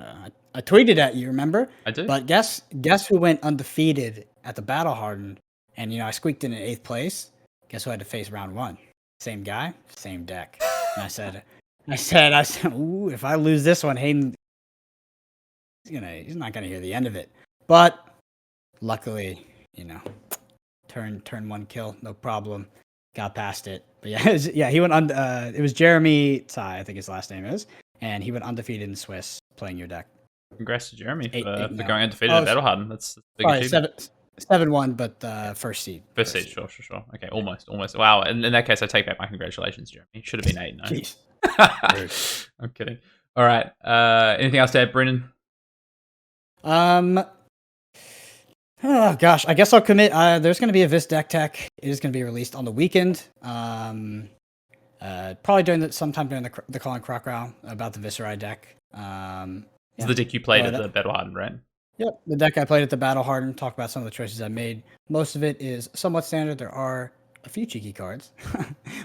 I tweeted at you, remember? I do. But guess who went undefeated at the Battle Hardened? And I squeaked in 8th place. Guess who had to face round 1? Same guy, same deck. And I said, ooh, if I lose this one, Hayden, he's not gonna hear the end of it. But luckily, turn 1 kill, no problem. Got past it. But yeah, he went it was Jeremy Tsai, I think his last name is, and he went undefeated in Swiss playing your deck. Congrats to Jeremy for no. going undefeated at Battle Hardened. That's a big achievement. 7-1, but first seed. First seed, sure. Okay, almost. Wow, in that case, I take back my congratulations, Jeremy. Should have been 8-9. Jeez. I'm kidding. All right. Anything else to add, Brendan? Oh gosh, I guess I'll commit. There's going to be a Vis deck tech. It is going to be released on the weekend. Probably sometime during the Colin Crocrow about the Viscerai deck. It's the deck you played at the Battle Hardened, right? Yep, the deck I played at the Battle Hardened. Talk about some of the choices I made. Most of it is somewhat standard. There are a few cheeky cards,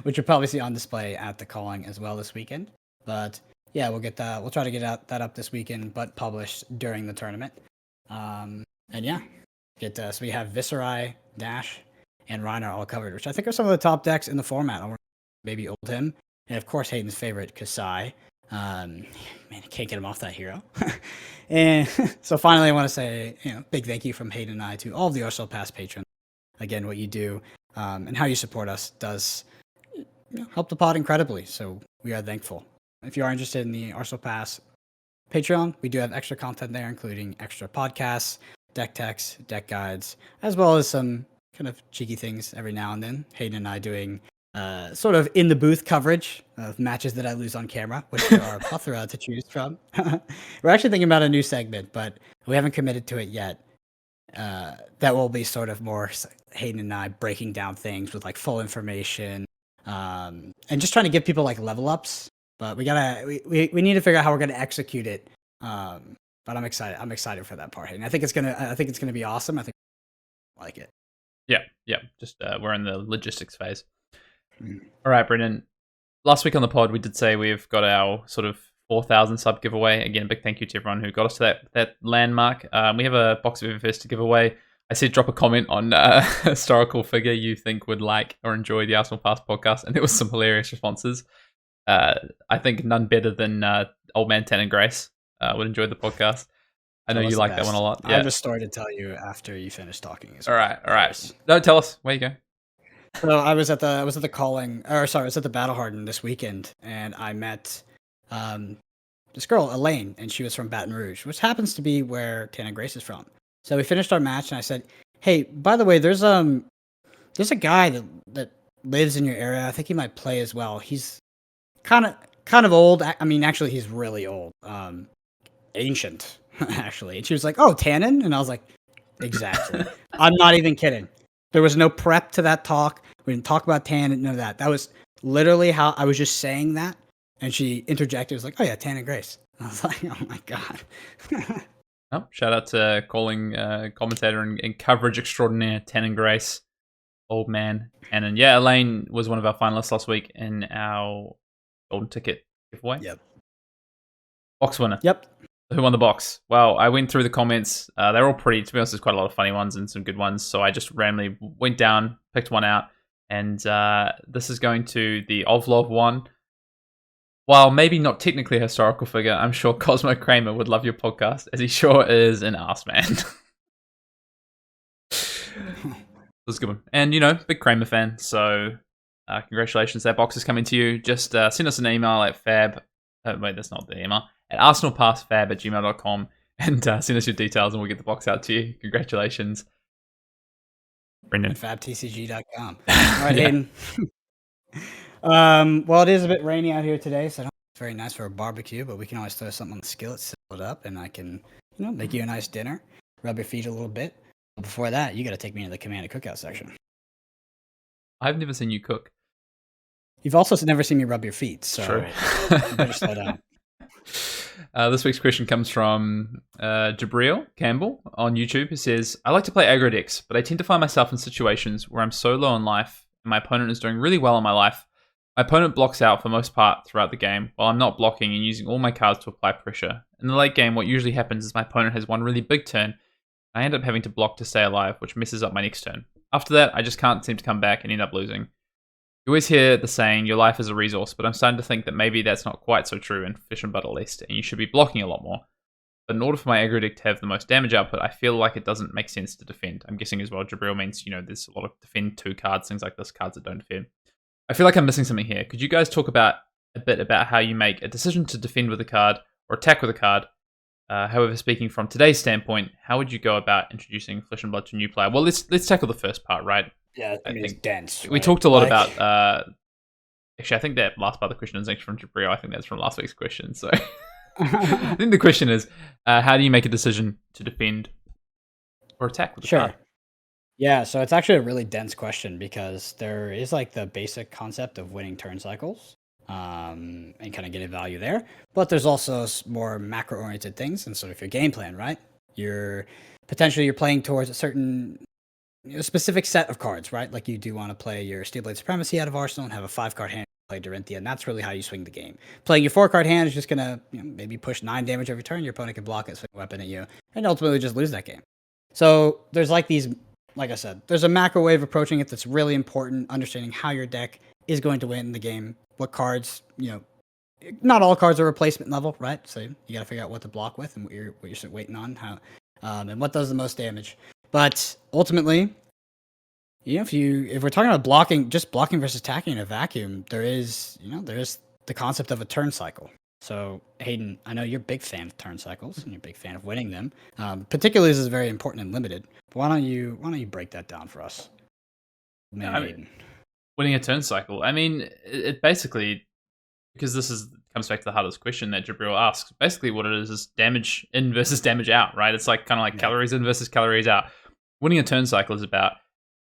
which you'll probably see on display at the Calling as well this weekend. But yeah, we'll get that. We'll try to get that up this weekend, but published during the tournament. And yeah, so we have Viscerai, Dash, and Reiner all covered, which I think are some of the top decks in the format. I'll maybe old him, and of course Hayden's favorite, Kasai. Man, I can't get him off that hero. And so finally, I want to say, big thank you from Hayden and I to all of the Arsenal Pass patrons. Again, what you do and how you support us does help the pod incredibly. So we are thankful. If you are interested in the Arsenal Pass Patreon, we do have extra content there, including extra podcasts, deck techs, deck guides, as well as some kind of cheeky things every now and then. Hayden and I doing sort of in the booth coverage of matches that I lose on camera, which there are a plethora to choose from. We're actually thinking about a new segment, but we haven't committed to it yet. That will be sort of more Hayden and I breaking down things with like full information, and just trying to give people like level ups. But we need to figure out how we're gonna execute it. But I'm excited. I'm excited for that part, Hayden. I think it's gonna be awesome. I think I like it. Yeah. Just we're in the logistics phase. All right, Brendan. Last week on the pod, we did say we've got our sort of 4,000 sub giveaway. Again, a big thank you to everyone who got us to that landmark. We have a box of FFS to give away. I said drop a comment on a historical figure you think would like or enjoy the Arsenal Pass podcast, and there was some hilarious responses. I think none better than old man Tan and Grace would enjoy the podcast. I know you like that one a lot. I have a story to tell you after you finish talking. All right. No, tell us. Where you go? So I was at the Calling, or sorry, I was at the Battle Hardened this weekend, and I met this girl, Elaine, and she was from Baton Rouge, which happens to be where Tana Grace is from. So we finished our match, and I said, "Hey, by the way, there's a guy that lives in your area. I think he might play as well. He's kind of old. I mean, actually, he's really old, ancient, actually." And she was like, "Oh, Tannen," and I was like, "Exactly." I'm not even kidding. There was no prep to that talk. We didn't talk about Tannen, none of that. That was literally how I was just saying that, and she interjected. It was like, "Oh yeah, Tannen Grace." I was like, "Oh my god." Oh, shout out to calling commentator and coverage extraordinaire Tannen Grace, old man Tannen. Yeah, Elaine was one of our finalists last week in our golden ticket giveaway. Yep. Box winner. Yep. Who won the box? Well, I went through the comments. They're all pretty. To be honest, there's quite a lot of funny ones and some good ones. So I just randomly went down, picked one out, and this is going to the Ovlov one. While maybe not technically a historical figure, I'm sure Cosmo Kramer would love your podcast, as he sure is an arse man. That's a good one. And, big Kramer fan, so congratulations. That box is coming to you. Just send us an email at FAB Wait, that's not the email. At arsenalpassfab@gmail.com and send us your details and we'll get the box out to you. Congratulations, Brendan. And fabtcg.com. All right, Hayden. Well, it is a bit rainy out here today, so I don't think it's very nice for a barbecue, but we can always throw something on the skillet, sizzle it up, and I can, make you a nice dinner, rub your feet a little bit. But before that, you got to take me to the command and cookout section. I've never seen you cook. You've also never seen me rub your feet, so True. you better slow down. This week's question comes from Jabril Campbell on YouTube, who says, I like to play aggro decks, but I tend to find myself in situations where I'm so low in life and my opponent is doing really well in my life. My opponent blocks out for most part throughout the game, while I'm not blocking and using all my cards to apply pressure. In the late game, what usually happens is my opponent has one really big turn, and I end up having to block to stay alive, which messes up my next turn. After that, I just can't seem to come back and end up losing. You always hear the saying, your life is a resource, but I'm starting to think that maybe that's not quite so true in Fish and Butter List, and you should be blocking a lot more. But in order for my aggro deck to have the most damage output, I feel like it doesn't make sense to defend. I'm guessing as well, Jabril means, there's a lot of defend 2 cards, things like this, cards that don't defend. I feel like I'm missing something here. Could you guys talk a bit about how you make a decision to defend with a card or attack with a card? However, speaking from today's standpoint, how would you go about introducing Flesh and Blood to a new player? Well, let's tackle the first part, right? Yeah, I mean, it's dense. We talked a lot about... Actually, I think that last part of the question is actually from Jabril. I think that's from last week's question. So I think the question is, how do you make a decision to defend or attack with a card? Yeah, so it's actually a really dense question because there is like the basic concept of winning turn cycles and kind of getting value there. But there's also more macro-oriented things and sort of your game plan, right? You're playing towards a certain specific set of cards, right? Like you do want to play your Steelblade Supremacy out of Arsenal and have a 5-card hand, play Dorinthia, and that's really how you swing the game. Playing your 4-card hand is just going to maybe push 9 damage every turn. Your opponent can block it, swing a weapon at you, and ultimately just lose that game. So there's like these, like I said, there's a macro way of approaching it that's really important, understanding how your deck is going to win the game, what cards, not all cards are replacement level, right? So you got to figure out what to block with and what you're waiting on, how, and what does the most damage. But ultimately, if we're talking about blocking versus attacking in a vacuum, there is the concept of a turn cycle. So Hayden, I know you're a big fan of turn cycles and you're a big fan of winning them. Particularly, this is very important and limited. But why don't you break that down for us, Hayden? Winning a turn cycle. I mean, it basically, because comes back to the hardest question that Jabril asks. Basically, what it is damage in versus damage out, right? It's like kind of like calories in versus calories out. Winning a turn cycle is about,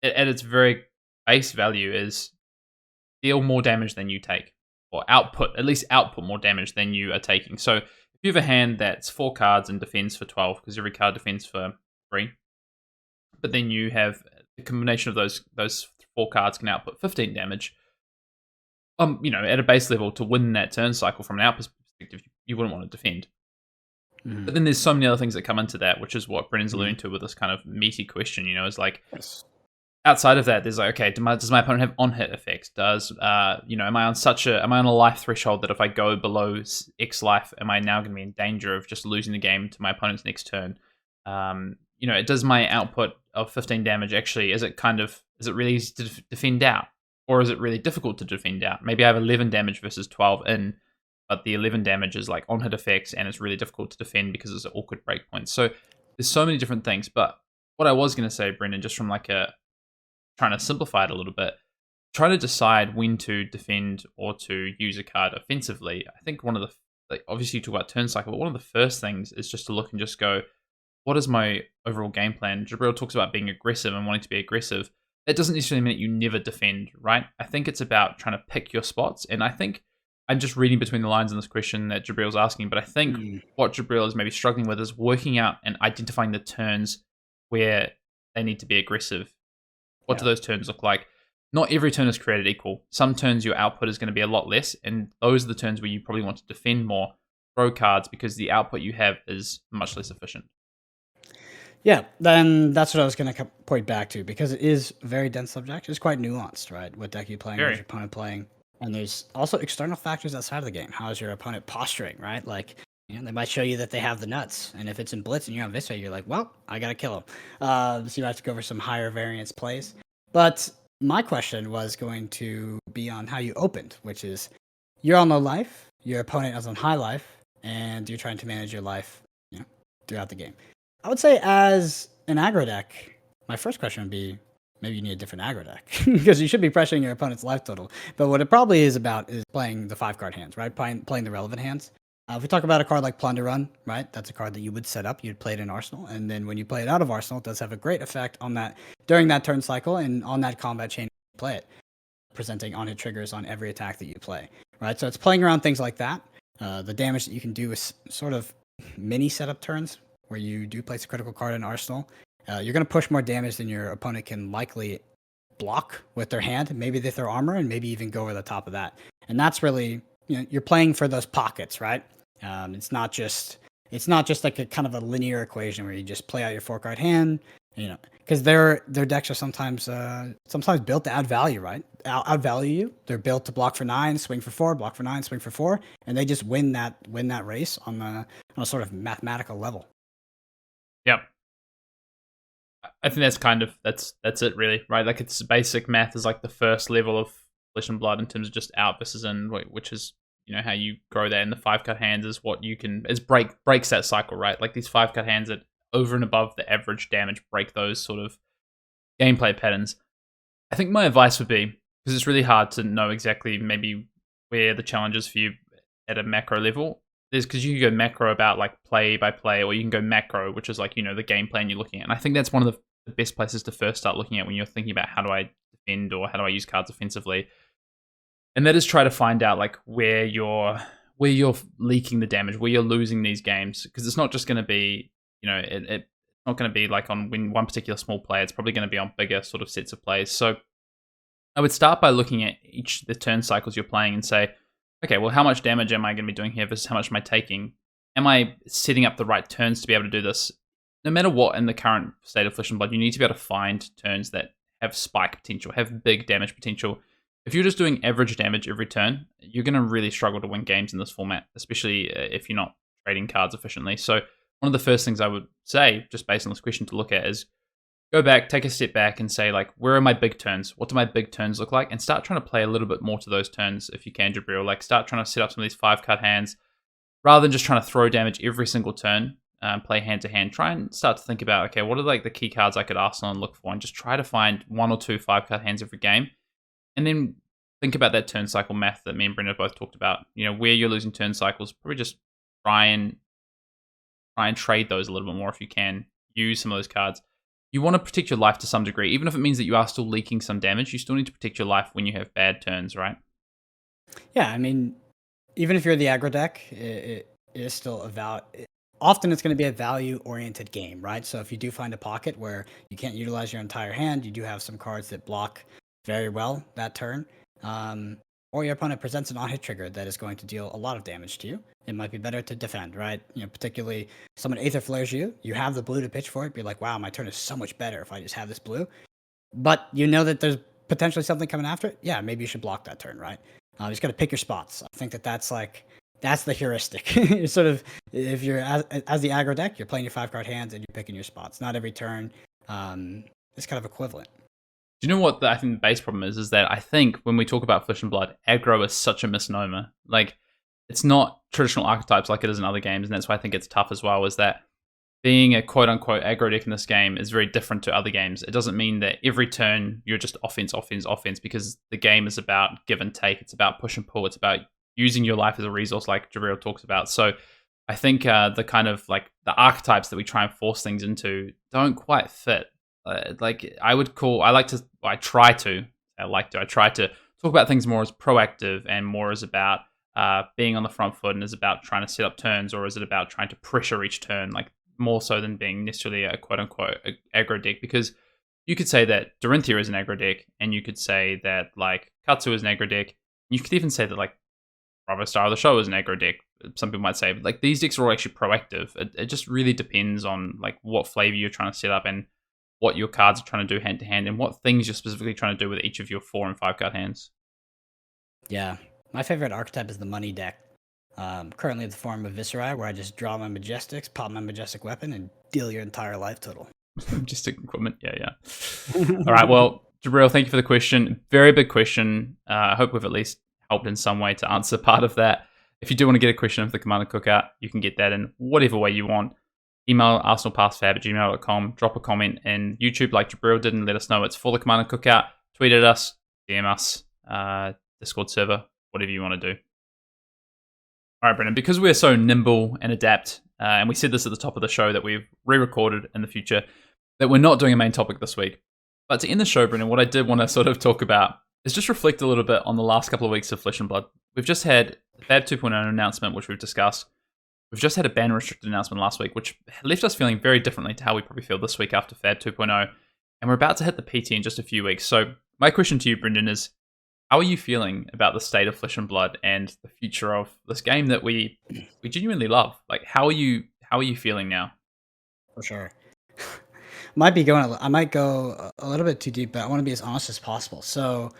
at its very base value, is deal more damage than you take, or at least output more damage than you are taking. So if you have a hand that's 4 cards and defends for 12, because every card defends for 3, but then you have a combination of those 4 cards can output 15 damage. At a base level, to win that turn cycle from an out perspective, you wouldn't want to defend. But then there's so many other things that come into that, which is what Brennan's alluding to with this kind of meaty question. Is like, outside of that, there's like, okay, does my opponent have on-hit effects? Am I on a life threshold that if I go below X life, am I now going to be in danger of just losing the game to my opponent's next turn? Does my output of 15 damage actually, is it really easy to defend out? Or is it really difficult to defend out? Maybe I have 11 damage versus 12 in, but the 11 damage is like on-hit effects and it's really difficult to defend because it's an awkward breakpoint. So there's so many different things. But what I was going to say, Brendan, just from like trying to simplify it a little bit, try to decide when to defend or to use a card offensively. I think one of the, obviously you talk about turn cycle, but one of the first things is just to look and just go, what is my overall game plan? Jabril talks about being aggressive and wanting to be aggressive. That doesn't necessarily mean that you never defend, right? I think it's about trying to pick your spots. And I think I'm just reading between the lines in this question that Jabril's asking, but I think what Jabril is maybe struggling with is working out and identifying the turns where they need to be aggressive. What do those turns look like? Not every turn is created equal. Some turns your output is going to be a lot less, and those are the turns where you probably want to defend more, throw cards, because the output you have is much less efficient. Yeah, then that's what I was going to point back to, because it is a very dense subject. It's quite nuanced, right? What deck you're playing, what your opponent playing. And there's also external factors outside of the game. How is your opponent posturing, right? Like, they might show you that they have the nuts. And if it's in blitz and you're on Viscera, you're like, well, I got to kill him. So you have to go for some higher variance plays. But my question was going to be on how you opened, which is, you're on low life. your opponent is on high life, and you're trying to manage your life, throughout the game. I would say as an aggro deck, my first question would be maybe you need a different aggro deck because you should be pressuring your opponent's life total. But what it probably is about is playing the 5-card hands, right? Playing the relevant hands. If we talk about a card like Plunder Run, right? That's a card that you would set up. You'd play it in Arsenal. And then when you play it out of Arsenal, it does have a great effect on that during that turn cycle and on that combat chain you play it, presenting on-hit triggers on every attack that you play, right? So it's playing around things like that. The damage that you can do is sort of mini setup turns where you do place a critical card in Arsenal. You're going to push more damage than your opponent can likely block with their hand. Maybe they throw armor and maybe even go over the top of that. And that's really, you're playing for those pockets, right? It's not just like a kind of a linear equation where you just play out your 4-card hand, because their decks are sometimes built to add value, right? Outvalue you. They're built to block for 9, swing for 4, block for 9, swing for 4, and they just win that race on a sort of mathematical level. Yep. I think that's it really, right? Like it's basic math is like the first level of Flesh and Blood in terms of just out versus in, which is how you grow that. And the 5-card hands is what you can breaks that cycle, right? Like these 5-card hands that over and above the average damage break those sort of gameplay patterns. I think my advice would be, because it's really hard to know exactly maybe where the challenge is for you at a macro level, is because you can go macro about like play by play, or you can go macro, which is like, the game plan you're looking at. And I think that's one of the best places to first start looking at when you're thinking about how do I defend or how do I use cards offensively. And that is try to find out like where you're leaking the damage, where you're losing these games. Because it's not just going to be, it's not going to be like on one particular small play. It's probably going to be on bigger sort of sets of plays. So I would start by looking at the turn cycles you're playing and say, okay, well, how much damage am I going to be doing here versus how much am I taking? Am I setting up the right turns to be able to do this? No matter what in the current state of Flesh and Blood, you need to be able to find turns that have spike potential, have big damage potential. If you're just doing average damage every turn, you're going to really struggle to win games in this format, especially if you're not trading cards efficiently. So one of the first things I would say, just based on this question to look at, is go back, take a step back and say, like, where are my big turns? What do my big turns look like? And start trying to play a little bit more to those turns if you can, Jabril. Like, start trying to set up some of these 5-card hands rather than just trying to throw damage every single turn, play hand to hand. Try and start to think about, okay, what are like the key cards I could Arsenal and look for? And just try to find 1 or 2 5-card hands every game. And then think about that turn cycle math that me and Brenda both talked about. Where you're losing turn cycles, probably just try and trade those a little bit more if you can. Use some of those cards. You want to protect your life to some degree. Even if it means that you are still leaking some damage, you still need to protect your life when you have bad turns, right? Yeah, I mean, even if you're the aggro deck, it is still often it's going to be a value-oriented game, right? So if you do find a pocket where you can't utilize your entire hand, you do have some cards that block very well that turn, or your opponent presents an on-hit trigger that is going to deal a lot of damage to you, it might be better to defend, right? Particularly someone Aether Flares you have the blue to pitch for it, be like, wow, my turn is so much better if I just have this blue. But that there's potentially something coming after it. Yeah, maybe you should block that turn, right? You just got to pick your spots. I think that's the heuristic. You're sort of, if you're as the aggro deck, you're playing your 5-card hands and you're picking your spots. Not every turn is kind of equivalent. Do you know what I think the base problem is that I think when we talk about Flesh and Blood, aggro is such a misnomer. Like, it's not traditional archetypes like it is in other games, and that's why I think it's tough as well, is that being a quote-unquote aggro deck in this game is very different to other games. It doesn't mean that every turn you're just offense, because the game is about give and take. It's about push and pull. It's about using your life as a resource like Jabril talks about. So I think the kind of like the archetypes that we try and force things into don't quite fit. I try to talk about things more as proactive and more as about being on the front foot, and is about trying to set up turns, or is it about trying to pressure each turn, like more so than being necessarily a quote-unquote aggro deck. Because you could say that Dorinthia is an aggro deck, and you could say that like Katsu is an aggro deck. You could even say that like Bravo Star of the Show is an aggro deck. Some people might say, but like these decks are all actually proactive. It just really depends on like what flavor you're trying to set up and what your cards are trying to do hand to hand, and what things you're specifically trying to do with each of your 4 and 5 card hands. Yeah, my favorite archetype is the money deck. Currently in the form of Viscerai, where I just draw my Majestics, pop my Majestic weapon, and deal your entire life total. Majestic equipment, yeah. All right, well, Jabril, thank you for the question. Very big question. I hope we've at least helped in some way to answer part of that. if you do want to get a question of the Commander Cookout, you can get that in whatever way you want. Email arsenalpassfab@gmail.com, drop a comment in YouTube like Jabril did and let us know it's for the Commander Cookout. Tweet at us, DM us, Discord server, whatever you want to do. All right, Brendan, because we're so nimble and adapt, and we said this at the top of the show that we've re-recorded in the future, that we're not doing a main topic this week. But to end the show, Brendan, what I did want to sort of talk about is just reflect a little bit on the last couple of weeks of Flesh and Blood. We've just had the FAB 2.0 announcement, which we've discussed. We've just had a ban restricted announcement last week, which left us feeling very differently to how we probably feel this week after FAB 2.0. And we're about to hit the PT in just a few weeks. So my question to you, Brendan, is how are you feeling about the state of Flesh and Blood and the future of this game that we genuinely love? Like, how are you feeling now? For sure. I might go a little bit too deep, but I want to be as honest as possible. So,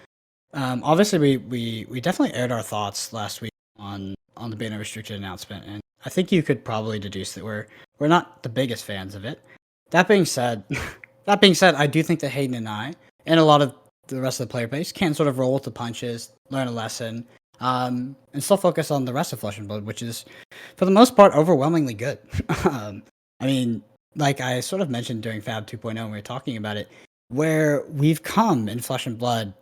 obviously, we definitely aired our thoughts last week on the ban restricted announcement, and I think you could probably deduce that we're not the biggest fans of it. That being said, I do think that Hayden and I and a lot of the rest of the player base can sort of roll with the punches, learn a lesson, and still focus on the rest of Flesh and Blood, which is, for the most part, overwhelmingly good. I mean, like I sort of mentioned during FAB 2.0 when we were talking about it, where we've come in Flesh and Blood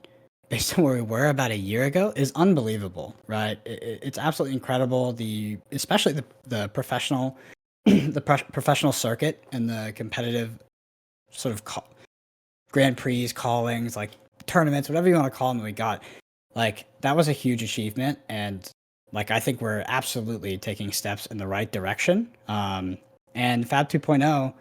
based on where we were about a year ago is unbelievable, right? It's absolutely incredible. Especially the professional professional circuit and the competitive sort of Grand Prix callings, like tournaments, whatever you want to call them, that we got. Like, that was a huge achievement, and like I think we're absolutely taking steps in the right direction. And FAB 2.0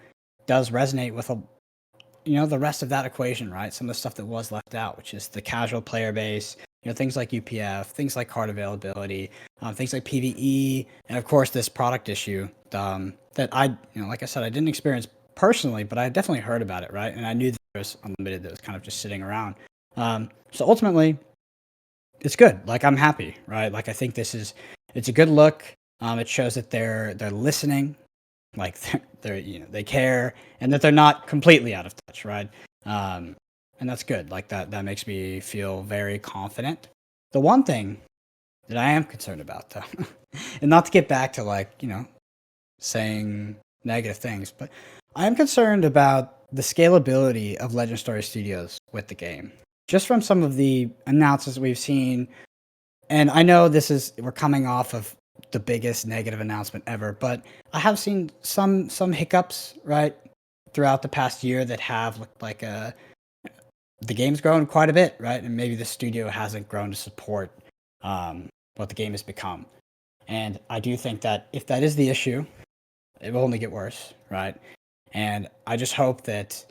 does resonate with the rest of that equation, right? Some of the stuff that was left out, which is the casual player base, things like UPF, things like card availability, things like PvE, and of course this product issue that I, like I said, I didn't experience personally, but I definitely heard about it, right? And I knew that there was Unlimited that was kind of just sitting around. So ultimately, it's good. Like, I'm happy, right? Like, I think it's a good look. It shows that they're listening. Like, they care, and that they're not completely out of touch, right? And that's good. Like, that makes me feel very confident. The one thing that I am concerned about, though, and not to get back to saying negative things, but I am concerned about the scalability of Legend Story Studios with the game. Just from some of the announcements we've seen, and I know we're coming off of the biggest negative announcement ever, but I have seen some hiccups, right, throughout the past year that have looked like the game's grown quite a bit, right, and maybe the studio hasn't grown to support what the game has become. And I do think that if that is the issue, it will only get worse, right? And I just hope that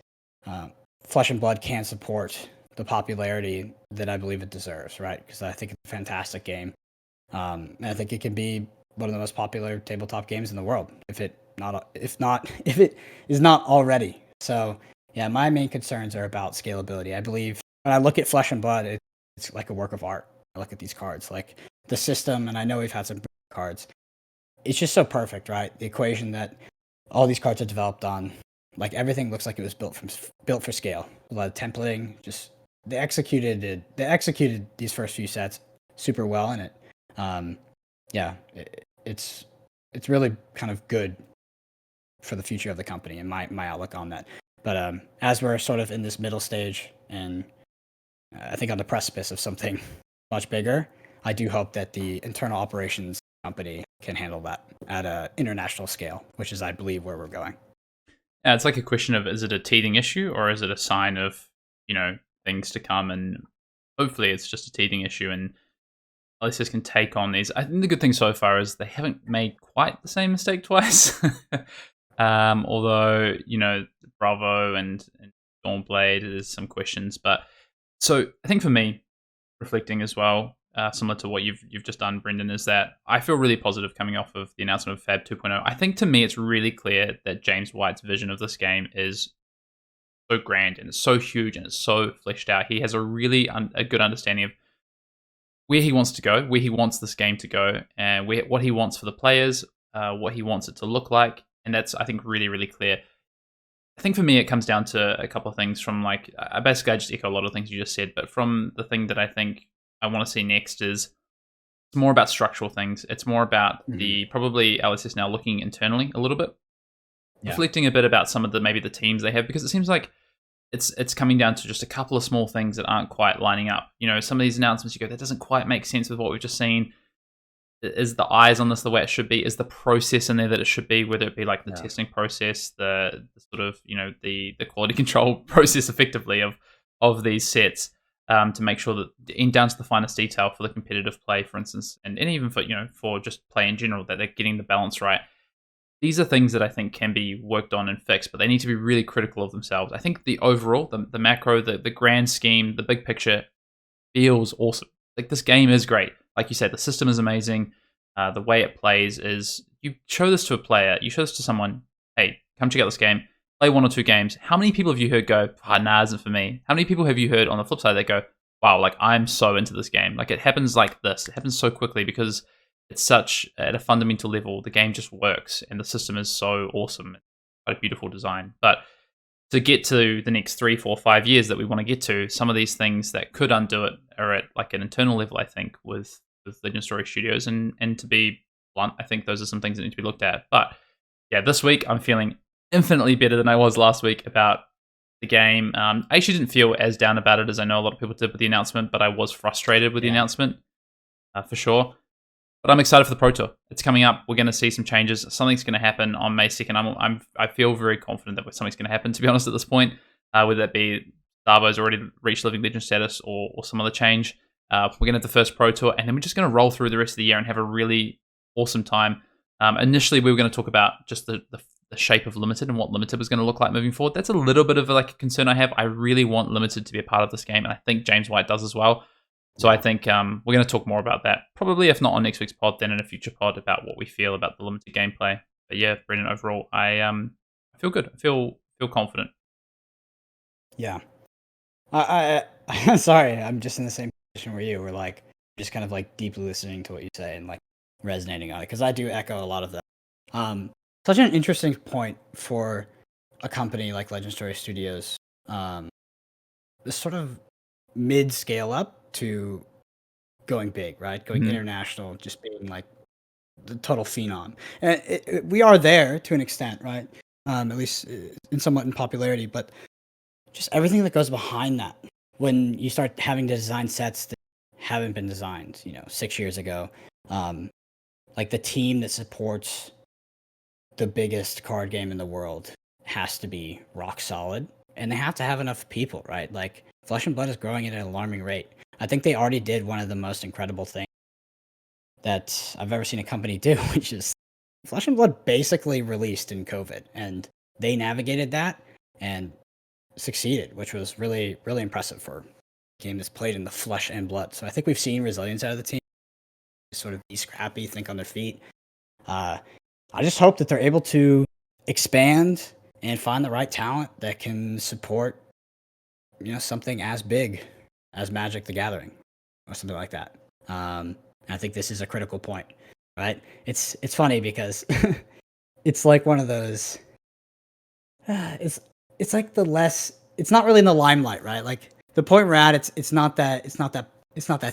Flesh and Blood can support the popularity that I believe it deserves, right? Because I think it's a fantastic game. And I think it can be one of the most popular tabletop games in the world, if it is not already. So yeah, my main concerns are about scalability. I believe when I look at Flesh and Blood, it's like a work of art. I look at these cards, like the system, and I know we've had some cards. It's just so perfect, right? The equation that all these cards are developed on, like everything looks like it was built for scale. A lot of templating, just they executed these first few sets super well, and it's really kind of good for the future of the company and my outlook on that. But as we're sort of in this middle stage, and I think on the precipice of something much bigger, I do hope that the internal operations company can handle that at an international scale, which is, I believe, where we're going. Yeah, it's like a question of, is it a teething issue or is it a sign of, things to come? And hopefully it's just a teething issue and LSS can take on these. I think the good thing so far is they haven't made quite the same mistake twice. Although, Bravo and Dawnblade, there's some questions. But so I think for me, reflecting as well, similar to what you've just done, Brendan, is that I feel really positive coming off of the announcement of FAB 2.0. I think to me it's really clear that James White's vision of this game is so grand and it's so huge and it's so fleshed out. He has a really a good understanding of where he wants to go, where he wants this game to go, and what he wants for the players, what he wants it to look like. And that's, I think, really, really clear. I think for me, it comes down to a couple of things from I just echo a lot of things you just said, but from the thing that I think I want to see next is It's more about structural things. It's more about the probably LSS now looking internally a little bit, reflecting a bit about some of the maybe the teams they have, because it seems like it's coming down to just a couple of small things that aren't quite lining up. Some of these announcements you go, that doesn't quite make sense with what we've just seen. Is the eyes on this the way it should be? Is the process in there that it should be? Whether it be like the testing process, the sort of the quality control process effectively of these sets, to make sure that in down to the finest detail for the competitive play, for instance, and even for for just play in general, that they're getting the balance right. These are things that I think can be worked on and fixed, but they need to be really critical of themselves. I think the overall, the macro, the grand scheme, the big picture feels awesome. Like, this game is great. Like you said, the system is amazing. The way it plays is, you show this to a player, you show this to someone, hey, come check out this game, play 1 or 2 games. How many people have you heard go, nah, isn't for me? How many people have you heard on the flip side that go, wow, like, I'm so into this game? Like, it happens like this. It happens so quickly because it's such, at a fundamental level, the game just works and the system is so awesome. Quite a beautiful design. But to get to the next 3, 4, 5 years that we want to get to, some of these things that could undo it are at like an internal level, I think, with Legend Story Studios. And to be blunt, I think those are some things that need to be looked at. But yeah, this week I'm feeling infinitely better than I was last week about the game. I actually didn't feel as down about it as I know a lot of people did with the announcement, but I was frustrated with the announcement, for sure. But I'm excited for the Pro Tour. It's coming up. We're going to see some changes. Something's going to happen on May 2nd. I feel very confident that something's going to happen, to be honest, at this point. Whether that be Starbo's already reached Living Legend status or some other change. We're going to have the first Pro Tour, and then we're just going to roll through the rest of the year and have a really awesome time. Initially, we were going to talk about just the shape of Limited and what Limited was going to look like moving forward. That's a little bit of a concern I have. I really want Limited to be a part of this game, and I think James White does as well. So I think we're going to talk more about that, probably if not on next week's pod, then in a future pod, about what we feel about the Limited gameplay. But yeah, Brendan, overall, I feel good. I feel confident. Yeah. I sorry, I'm just in the same position where you were, like, just kind of like deeply listening to what you say and like resonating on it, because I do echo a lot of that. Such an interesting point for a company like Legend Story Studios. This sort of mid scale up to going big, right? Going international, just being like the total phenom. And we are there to an extent, right? At least in somewhat in popularity, but just everything that goes behind that. When you start having to design sets that haven't been designed, 6 years ago, like the team that supports the biggest card game in the world has to be rock solid, and they have to have enough people, right? Like, Flesh and Blood is growing at an alarming rate. I think they already did one of the most incredible things that I've ever seen a company do, which is Flesh and Blood basically released in COVID, and they navigated that and succeeded, which was really, really impressive for a game that's played in the flesh and blood. So I think we've seen resilience out of the team, sort of be scrappy, think on their feet. I just hope that they're able to expand and find the right talent that can support, something as big as Magic the Gathering or something like that. I think this is a critical point, right? It's funny because it's like one of those. It's like it's not really in the limelight, right? Like, the point we're at, it's not that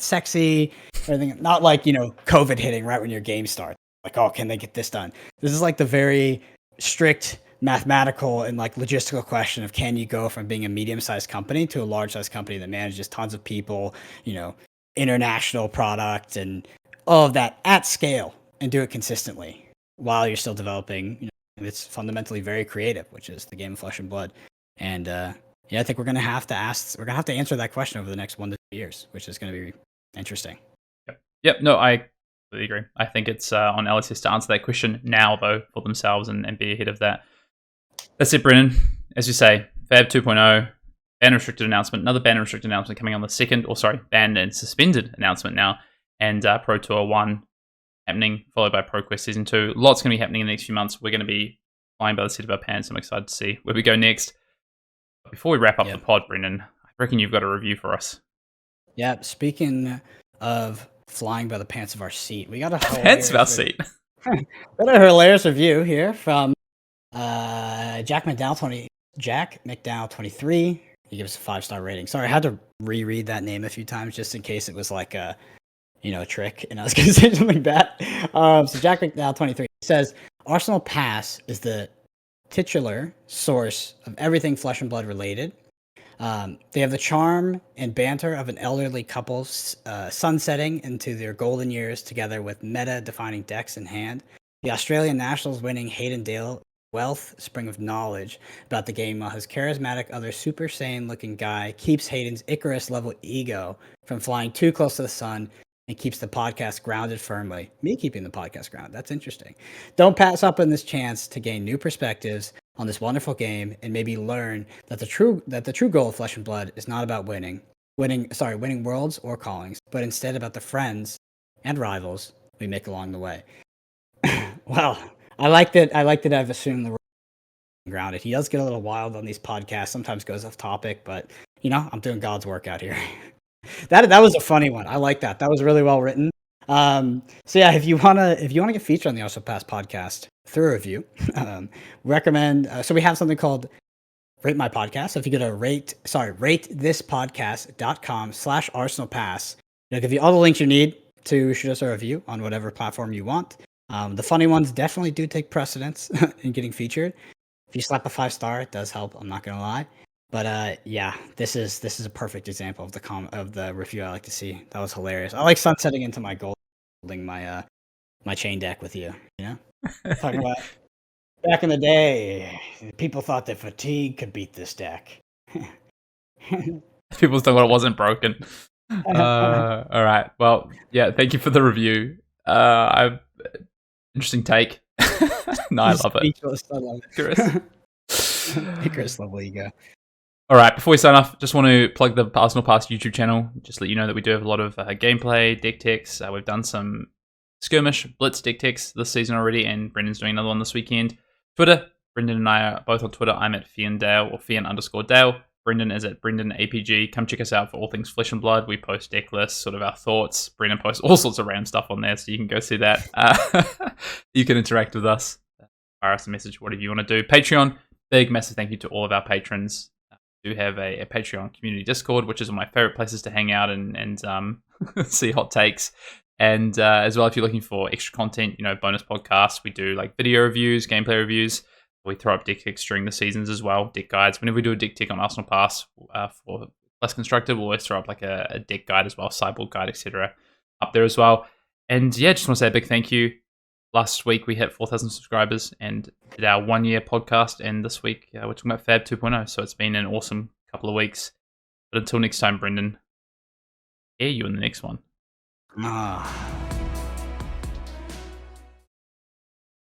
sexy or anything. Not like, COVID hitting right when your game starts. Like, oh, can they get this done? This is like the very strict mathematical and like logistical question of, can you go from being a medium-sized company to a large-sized company that manages tons of people, international product and all of that at scale, and do it consistently while you're still developing, it's fundamentally very creative, which is the game of Flesh and Blood. And I think we're gonna have to answer that question over the next 1 to 2 years, which is gonna be interesting. Yep. No, I completely agree. I think it's on LSS to answer that question now, though, for themselves and be ahead of that. That's it, Brennan. As you say, FAB 2.0, ban restricted announcement, another ban restricted announcement coming on the 2nd, banned and suspended announcement now, and Pro Tour 1 happening, followed by ProQuest Season 2. Lots going to be happening in the next few months. We're going to be flying by the seat of our pants. I'm excited to see where we go next. But before we wrap up the pod, Brendan, I reckon you've got a review for us. Yeah, speaking of flying by the pants of our seat, we got a hilarious review here from Jack McDowell 23. He gives us a 5-star rating. Sorry, I had to reread that name a few times just in case it was like a trick, and I was going to say something bad. So Jack McDowell 23 says Arsenal Pass is the titular source of everything Flesh and Blood related. They have the charm and banter of an elderly couple sunsetting into their golden years together with meta-defining decks in hand. The Australian Nationals winning Hayden Dale wealth spring of knowledge about the game, while his charismatic other Super Saiyan looking guy keeps Hayden's Icarus level ego from flying too close to the sun and keeps the podcast grounded firmly. Me keeping the podcast grounded. That's interesting. Don't pass up on this chance to gain new perspectives on this wonderful game and maybe learn that the true goal of Flesh and Blood is not about winning worlds or callings, but instead about the friends and rivals we make along the way. Well, I like that I've assumed the grounded. He does get a little wild on these podcasts, sometimes goes off topic, but I'm doing God's work out here. That was a funny one. I like that. That was really well written. So yeah, if you wanna get featured on the Arsenal Pass podcast through a review, recommend. So we have something called Rate My Podcast. So if you go to ratethispodcast.com/Arsenal Pass, it'll give you all the links you need to shoot us a review on whatever platform you want. The funny ones definitely do take precedence in getting featured. If you slap a 5-star, it does help. I'm not gonna lie. But yeah, this is a perfect example of the review I like to see. That was hilarious. I like sunsetting into my gold, holding my my chain deck with you. Talking about back in the day, people thought that fatigue could beat this deck. People thought it wasn't broken. All right. Well, yeah. Thank you for the review. Interesting take. No, I love it. I love it. Chris, level ego. All right, before we sign off, just want to plug the Arsenal Pass YouTube channel. Just let you know that we do have a lot of gameplay, deck techs. We've done some skirmish, blitz deck techs this season already, and Brendan's doing another one this weekend. Twitter, Brendan and I are both on Twitter. I'm at Fiendale or Fian_Dale. Brendan is at Brendan APG. Come check us out for all things Flesh and Blood. We post deck lists, sort of our thoughts. Brendan posts all sorts of random stuff on there, so you can go see that. You can interact with us, fire us a message, whatever you want to do. Patreon, big massive thank you to all of our patrons. Do have a Patreon community Discord, which is one of my favorite places to hang out and see hot takes. And as well, if you're looking for extra content, bonus podcasts, we do like video reviews, gameplay reviews. We throw up deck techs during the seasons as well, deck guides. Whenever we do a deck tech on Arsenal Pass for Less Constructed, we'll always throw up like a deck guide as well, sideboard guide, etc. up there as well. And yeah, just want to say a big thank you. Last week we hit 4,000 subscribers and did our 1-year podcast, and this week we're talking about FAB 2.0. So it's been an awesome couple of weeks. But until next time, Brendan, hear you in the next one.